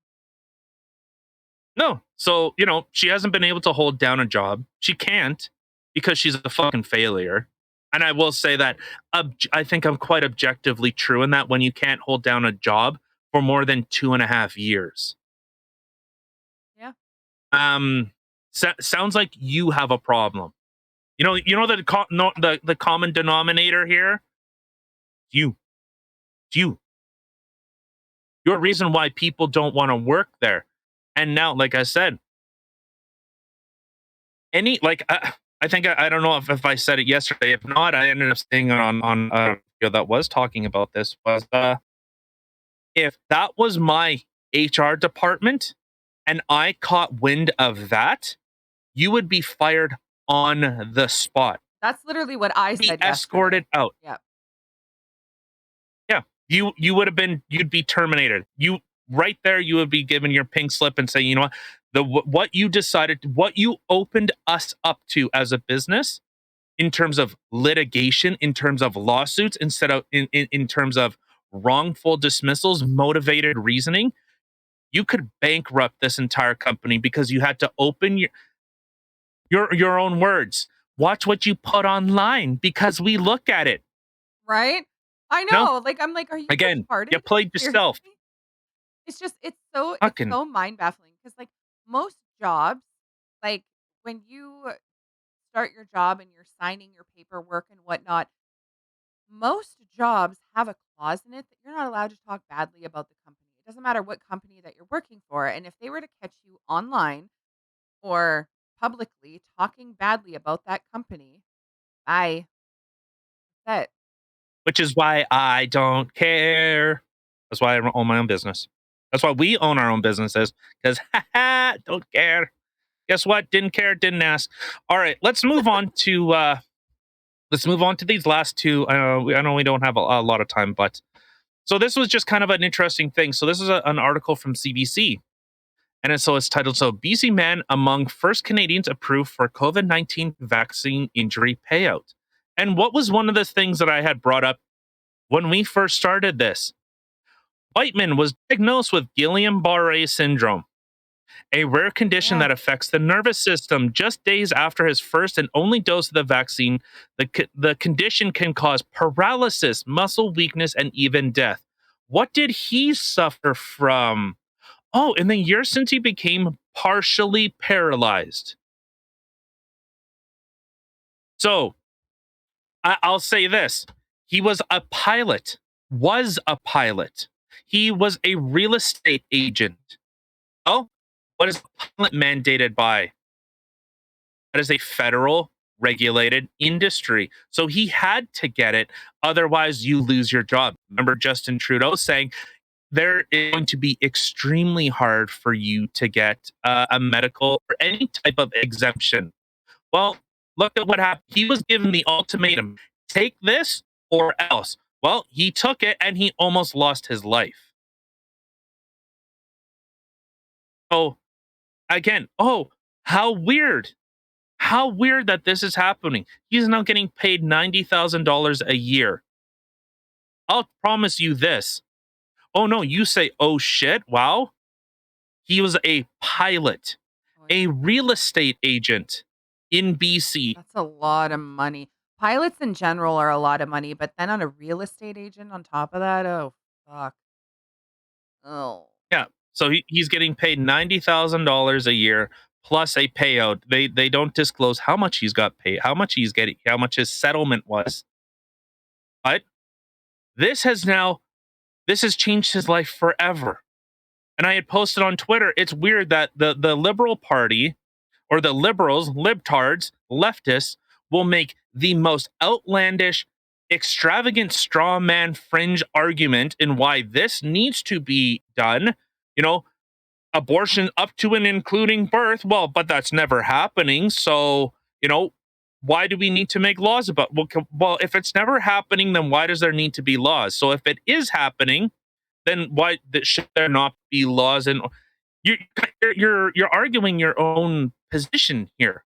no. So, she hasn't been able to hold down a job. She can't because she's a fucking failure. And I will say that I think I'm quite objectively true in that when you can't hold down a job for more than 2.5 years. Yeah. Sounds like you have a problem. You know the no, the common denominator here. You, you. You're a reason why people don't want to work there. And now, like I said, any like I think I don't know if I said it yesterday. If not, I ended up saying it on a video that was talking about this. Was if that was my HR department and I caught wind of that, you would be fired on the spot. That's literally what I Be said escorted yesterday. out. Yep. Yeah, you would have been you'd be terminated. You right there, you would be given your pink slip and say, you know what, what you decided, what you opened us up to as a business in terms of litigation, in terms of lawsuits, instead of in terms of wrongful dismissals, motivated reasoning, you could bankrupt this entire company because you had to open your own words. Watch what you put online because we look at it. Right? I No, know. Like, I'm like, "Are you again, you retarded? played yourself. Seriously?" It's Fucking so mind baffling because like most jobs, like when you start your job and you're signing your paperwork and whatnot, most jobs have a clause in it that you're not allowed to talk badly about the company. It doesn't matter what company that you're working for. And if they were to catch you online or publicly talking badly about that company, I that which is why I don't care. That's why I own my own business. That's why we own our own businesses because don't care. Guess what? Didn't care, didn't ask. All right, let's move on to these last two. I know we don't have a lot of time, but so this was just kind of an interesting thing. So this is an article from CBC. so it's titled, so BC man among first Canadians approved for COVID-19 vaccine injury payout. And what was one of the things that I had brought up when we first started this? Whiteman was diagnosed with Guillain-Barré syndrome, a rare condition Yeah. that affects the nervous system. Just days after his first and only dose of the vaccine, the condition can cause paralysis, muscle weakness, and even death. What did he suffer from? Oh, in the year since he became partially paralyzed. So I'll say this. He was a pilot, was a pilot. He was a real estate agent. Oh, what is a pilot mandated by? That is a federal regulated industry. So he had to get it. Otherwise, you lose your job. Remember Justin Trudeau saying there is going to be extremely hard for you to get a medical or any type of exemption. Well, look at what happened. He was given the ultimatum, take this or else. Well, he took it and he almost lost his life. So, again, oh, how weird. How weird that this is happening. He's now getting paid $90,000 a year. I'll promise you this. Oh, no, you say, oh shit, wow. He was a pilot, Oh, a yeah. real estate agent in BC. That's a lot of money. Pilots in general are a lot of money, but then on a real estate agent on top of that, oh, fuck. Oh, Yeah. So he's getting paid $90,000 a year plus a payout. They don't disclose how much he's got paid, how much he's getting, how much his settlement was. But this has now this has changed his life forever. And I had posted on Twitter, it's weird that the Liberal Party or the liberals, libtards, leftists will make the most outlandish, extravagant straw man fringe argument in why this needs to be done. You know, abortion up to and including birth. Well, but that's never happening. So, why do we need to make laws about? Well, if it's never happening, then why does there need to be laws? So, if it is happening, then why should there not be laws? And you, you're arguing your own position here,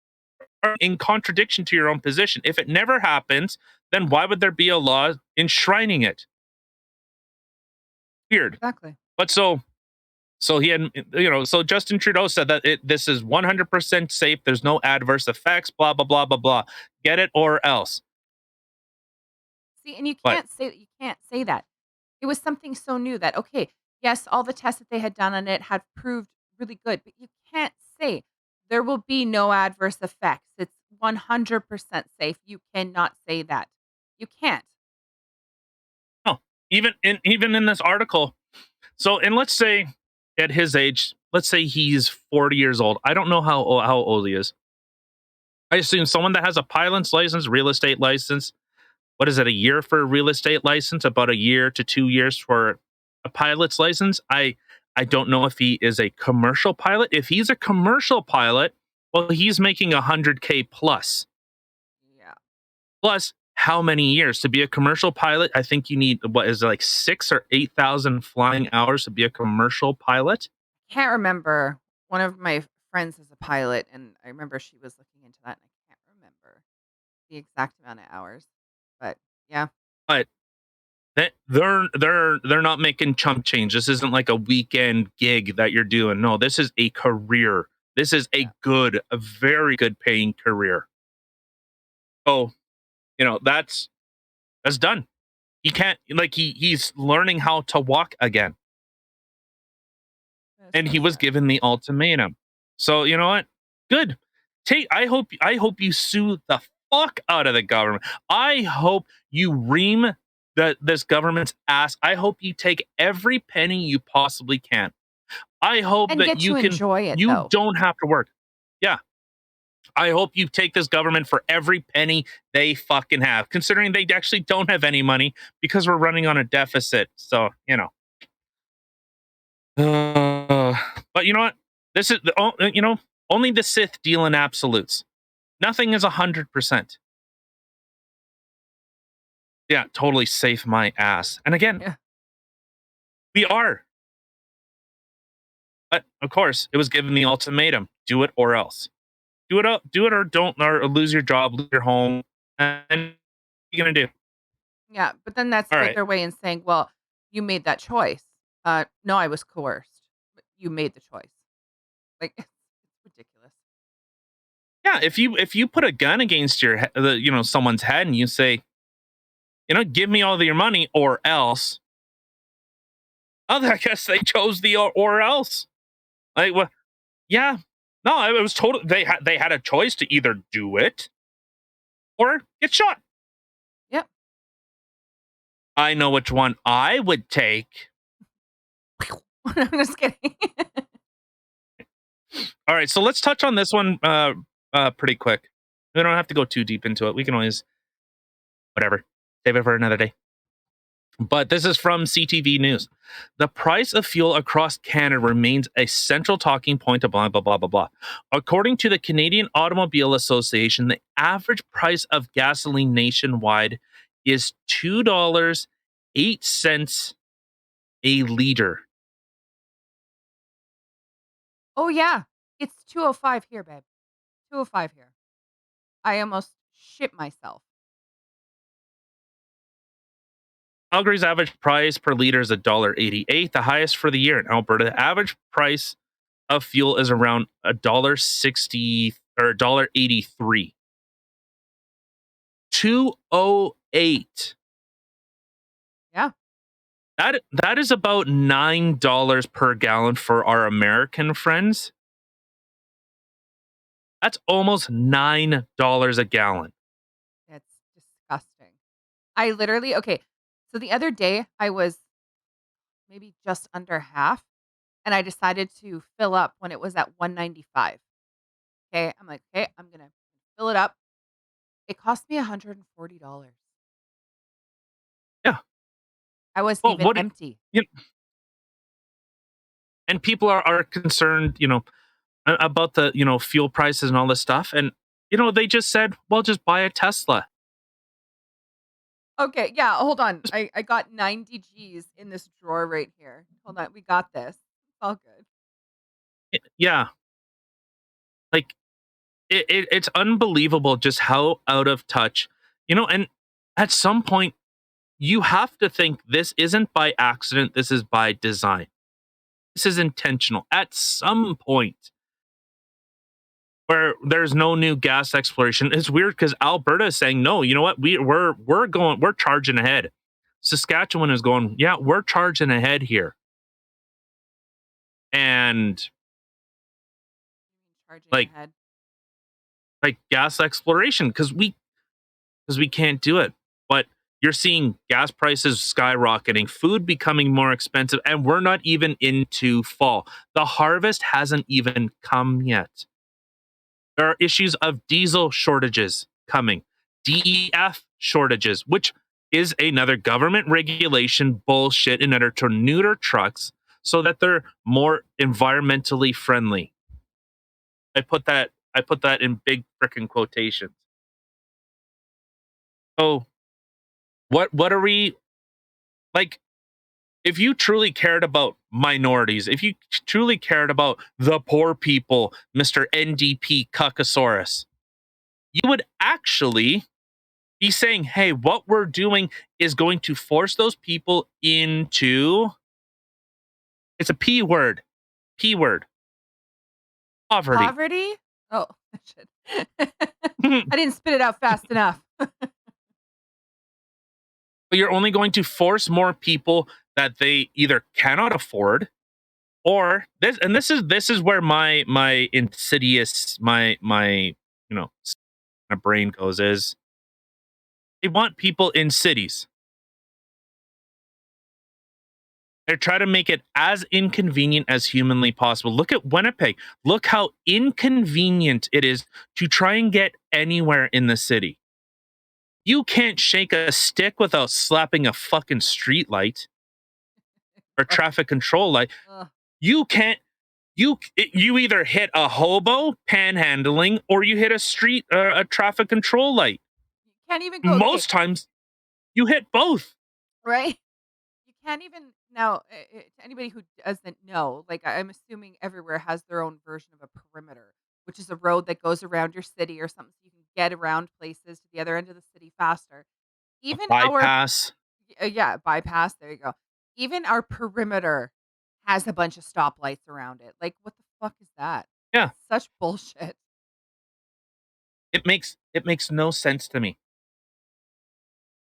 in contradiction to your own position. If it never happens, then why would there be a law enshrining it? Weird. exactly. But so he had, so Justin Trudeau said that this is 100% safe. There's no adverse effects. Blah blah blah blah blah. Get it or else. See, and But you can't say that. It was something so new that okay, yes, all the tests that they had done on it had proved really good, but you can't say there will be no adverse effects. It's 100% safe. You cannot say that. You can't. no, even in this article. So and let's say at his age, let's say he's 40 years old. I don't know how old he is. I assume someone that has a pilot's license, real estate license. What is it? A year for a real estate license? About a year to 2 years for a pilot's license? I don't know if he is a commercial pilot. If he's a commercial pilot, well, he's making 100K plus. Yeah. Plus, how many years to be a commercial pilot? I think you need what is it, like 6 or 8,000 flying hours to be a commercial pilot. Can't remember. One of my friends is a pilot, and I remember she was looking into that, and I can't remember the exact amount of hours. But yeah, But they're not making chump change. This isn't like a weekend gig that you're doing. No, this is a career. This is yeah, a very good paying career. So, that's done. He can't like he's learning how to walk again. that's And so he was sad. given the ultimatum. So, you know what? Good. I hope you sue the fuck out of the government. I hope you ream this government's ass. I hope you take every penny you possibly can. I hope And that get to enjoy it you though. don't have to work. Yeah. I hope you take this government for every penny they fucking have, considering they actually don't have any money because we're running on a deficit. So, Uh, but you know what? This is only the Sith deal in absolutes. Nothing is 100%. Yeah, totally safe my ass. And again, Yeah. we are. But of course, it was given the ultimatum: do it or else. Do it or don't, or lose your job, lose your home. And what are you gonna do? Yeah, but then that's All like right. their way in saying, "Well, you made that choice." No, I was coerced. But you made the choice. Like it's ridiculous. Yeah, if you put a gun against someone's head and you say, give me all of your money or else. Oh, I guess they chose the or else. Like, well, yeah, no, it was total. They had a choice to either do it or get shot. Yep. I know which one I would take. I'm just kidding. All right, so let's touch on this one pretty quick. We don't have to go too deep into it. We can always whatever save it for another day. But this is from CTV News. The price of fuel across Canada remains a central talking point of blah, blah, blah, blah, blah. According to the Canadian Automobile Association, the average price of gasoline nationwide is $2.08 a liter. Oh yeah, it's 2:05 here, babe. 2:05 here. I almost shit myself. Calgary's average price per liter is $1.88, the highest for the year. In Alberta, the average price of fuel is around $1.60 or $1.83. 208. Yeah, That is about $9 per gallon for our American friends. That's almost $9 a gallon. that's disgusting. I literally okay. So the other day I was maybe just under half, and I decided to fill up when it was at 195. Okay, I'm like, okay, I'm gonna fill it up. It cost me $140. Yeah. I wasn't Well, even what empty. you know, and people are concerned, about the, fuel prices and all this stuff, and they just said, "Well, just buy a Tesla." Okay, yeah, hold on. Just- I got 90 G's in this drawer right here. Hold on, we got this. It's all good. Yeah, like it's unbelievable just how out of touch, and at some point you have to think this isn't by accident, this is by design. This is intentional. At some point where there's no new gas exploration, it's weird because Alberta is saying, no, you know what? We're charging ahead. Saskatchewan is going, yeah, we're charging ahead here. And Charging like ahead. gas exploration, because we can't do it. But you're seeing gas prices skyrocketing, food becoming more expensive, and we're not even into fall. The harvest hasn't even come yet. There are issues of diesel shortages coming, DEF shortages, which is another government regulation bullshit in order to neuter trucks so that they're more environmentally friendly. I put that in big freaking quotations. So what are we like? If you truly cared about minorities, if you truly cared about the poor people, Mr. NDP Cuckosaurus, you would actually be saying, hey, what we're doing is going to force those people into, it's a P word, P word, poverty. Poverty? Oh, shit. But I didn't spit it out fast enough. you're only going to force more people that they either cannot afford, or this is where my insidious my brain goes is they want people in cities. They try to make it as inconvenient as humanly possible. Look at Winnipeg. Look how inconvenient it is to try and get anywhere in the city. You can't shake a stick without slapping a fucking street light or traffic control light. Ugh, You can't. You either hit a hobo panhandling or you hit a traffic control light. you can't even go. Okay, Most times, you hit both. right? You can't even now, to anybody who doesn't know, like, I'm assuming everywhere has their own version of a perimeter, which is a road that goes around your city or something so you can get around places to the other end of the city faster. A Even our bypass. yeah, bypass, there you go. Even our perimeter has a bunch of stoplights around it. Like, what the fuck is that? Yeah, It's such bullshit. it makes no sense to me.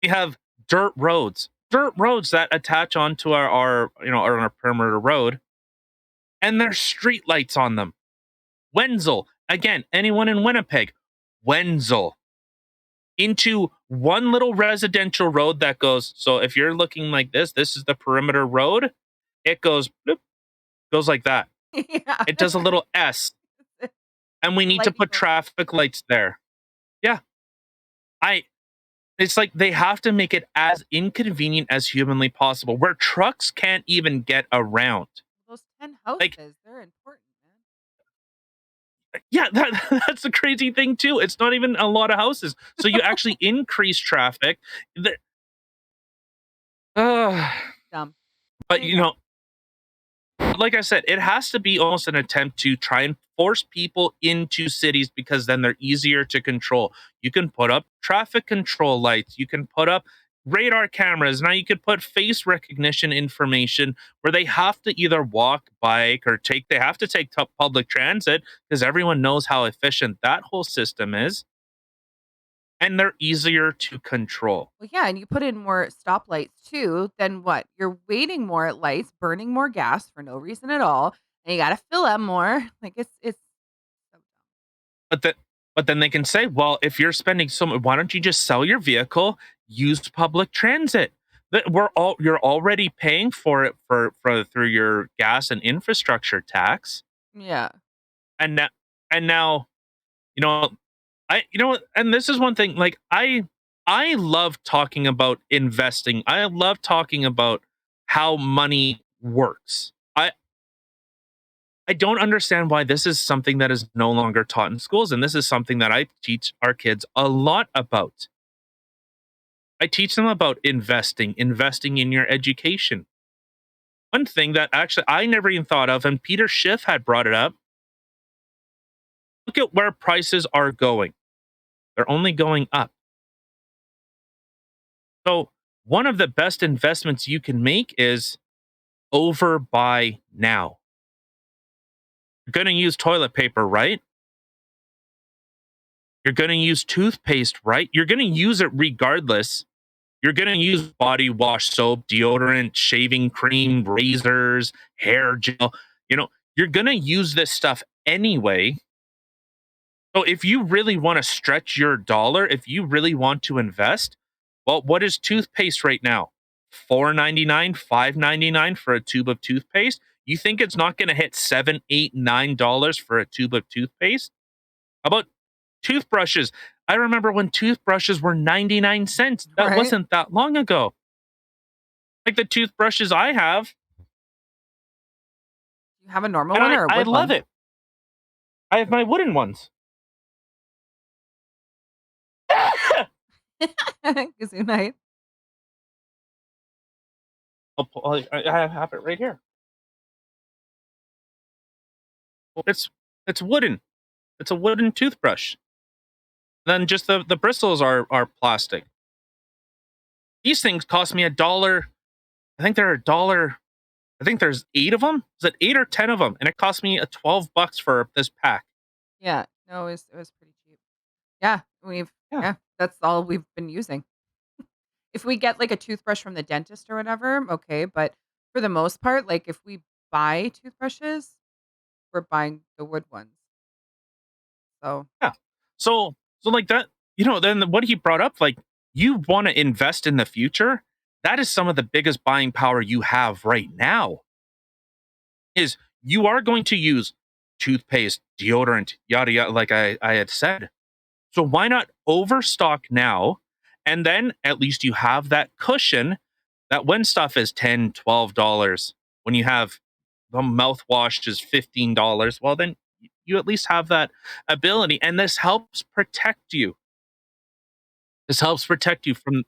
We have dirt roads that attach onto our perimeter road, and there's street lights on them. Wenzel, again, anyone in Winnipeg, Wenzel, into one little residential road that goes. So if you're looking like this is the perimeter road. It goes bloop, goes like that. Yeah. It does a little S, and we need to Light put before traffic lights there. Yeah, I. It's like they have to make it as inconvenient as humanly possible, where trucks can't even get around. those 10 Like, houses, they're important, man. yeah, that's the crazy thing too. It's not even a lot of houses, so you actually increase traffic. The- uh, Dumb. but Very dumb. like I said, it has to be almost an attempt to try and force people into cities because then they're easier to control. You can put up traffic control lights, you can put up radar cameras. Now you could put face recognition information where they have to either walk, bike, or they have to take public transit because everyone knows how efficient that whole system is, and they're easier to control. Well, yeah, and you put in more stoplights too, then what? You're waiting more at lights, burning more gas for no reason at all, and you gotta fill up more. Like, it's so dumb. But that but then they can say, well, if you're spending so much, why don't you just sell your vehicle, use public transit? That you're already paying for it for through your gas and infrastructure tax. Yeah. And now, you know, and this is one thing, like I love talking about investing. I love talking about how money works. I don't understand why this is something that is no longer taught in schools. And this is something that I teach our kids a lot about. I teach them about investing in your education. One thing that actually I never even thought of, and Peter Schiff had brought it up, look at where prices are going. They're only going up. So, one of the best investments you can make is overbuy now. You're going to use toilet paper, right? You're going to use toothpaste, right? You're going to use it regardless. You're going to use body wash, soap, deodorant, shaving cream, razors, hair gel. You're going to use this stuff anyway. So if you really want to stretch your dollar, if you really want to invest, well, what is toothpaste right now? $4.99, $5.99 for a tube of toothpaste. You think it's not going to hit $7, $8, $9 for a tube of toothpaste? How about toothbrushes? I remember when toothbrushes were 99 cents. That Right? wasn't that long ago. Like the toothbrushes I have, You have a normal and one I, or a I wood love one? it. I have my wooden ones. Kazoo night. I have it right here. It's wooden. It's a wooden toothbrush. Then just the bristles are plastic. These things cost me a dollar. I think they're a dollar. I think there's 8 of them. Is it 8 or 10 of them? And it cost me a $12 for this pack. Yeah. No, it was pretty cheap. Yeah, Yeah. yeah, that's all we've been using. If we get, like, a toothbrush from the dentist or whatever, okay, but for the most part, like, if we buy toothbrushes, we're buying the wood ones. So, Yeah. So like that, then what he brought up, like you want to invest in the future. That is some of the biggest buying power you have right now. Is you are going to use toothpaste, deodorant, yada yada, like I had said. So why not overstock now? And then at least you have that cushion that when stuff is $10, $12, when you have the mouthwash is $15, well, then you at least have that ability. And this helps protect you. This helps protect you from,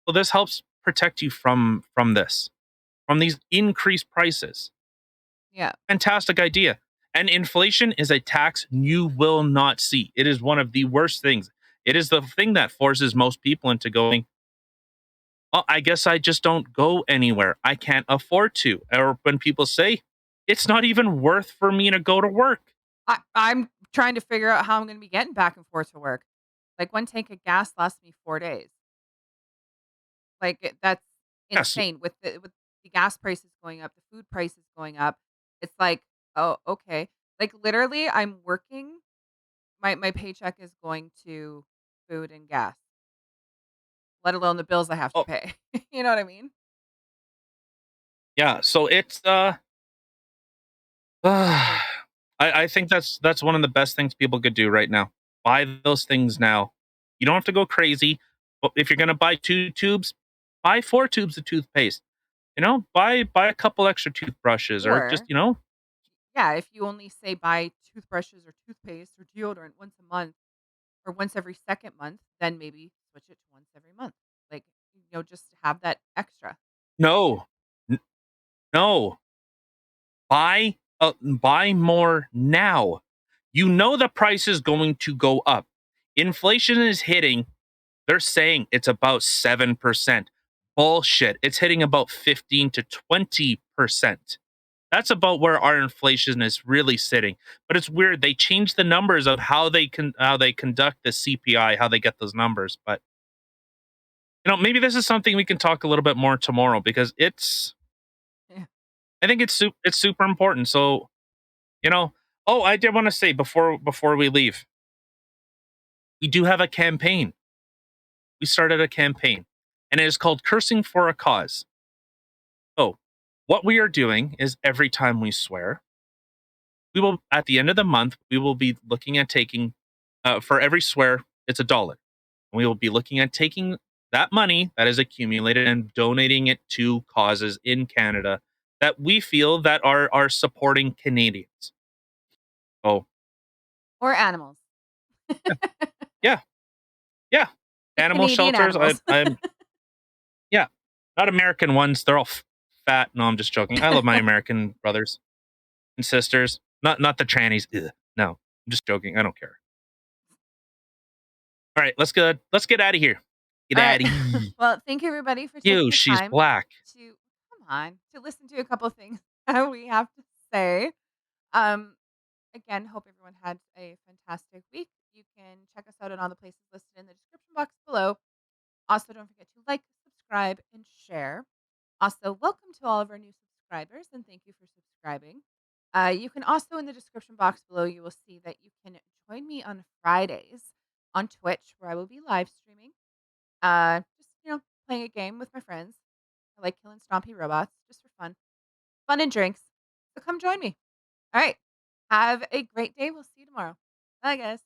well, this helps protect you from this, from these increased prices. Yeah. Fantastic idea. And inflation is a tax you will not see. It is one of the worst things. It is the thing that forces most people into going, "Oh, I guess I just don't go anywhere. I can't afford to." Or when people say, "It's not even worth for me to go to work." I'm trying to figure out how I'm gonna be getting back and forth to work. Like, one tank of gas lasts me 4 days. Like, that's Yes. insane with the gas prices going up, the food prices going up. It's like, "Oh, okay." Like, literally, I'm working, my paycheck is going to food and gas, let alone the bills I have to Oh, pay. You know what I mean? yeah. So it's I Crazy. I think that's one of the best things people could do right now. Buy those things now. You don't have to go crazy, but if you're gonna buy 2 tubes, buy 4 tubes of toothpaste. Buy a couple extra toothbrushes or just, Or, yeah, if you only say buy toothbrushes or toothpaste or deodorant once a month or once every second month, then maybe switch it to once every month. Like, just have that extra. no. N no. Buy more now. You know the price is going to go up. Inflation is hitting. They're saying it's about 7%. Bullshit. It's hitting about 15 to 20%. That's about where our inflation is really sitting. But it's weird. They changed the numbers of how they conduct the CPI, how they get those numbers. But maybe this is something we can talk a little bit more tomorrow because Yeah. I think it's super important. So, you know, oh, I did want to say before we leave, we do have a campaign. We started a campaign and it is called Cursing for a Cause. So, what we are doing is every time we swear, we will at the end of the month we will be looking at taking for every swear it's $1. We will be looking at taking that money that is accumulated and donating it to causes in Canada that we feel that are supporting Canadians. Oh, Or animals. yeah, yeah. The Animal Canadian shelters. animals. I'm yeah, not American ones. They're all fat. No, I'm just joking. I love my American brothers and sisters. Not the trannies. Ugh. No, I'm just joking. I don't care. All right, let's get out of here. Get All out right. of here. Well, thank you everybody for taking Ew, the she's time black. to listen to a couple things that we have to say. Um, Again, hope everyone had a fantastic week. You can check us out on all the places listed in the description box below. Also, don't forget to like, subscribe, and share. Also, welcome to all of our new subscribers and thank you for subscribing. You can also, in the description box below, you will see that you can join me on Fridays on Twitch where I will be live streaming. Just, playing a game with my friends. I like killing stompy robots just for fun. Fun and drinks. So come join me. All right. Have a great day. We'll see you tomorrow. Bye, guys.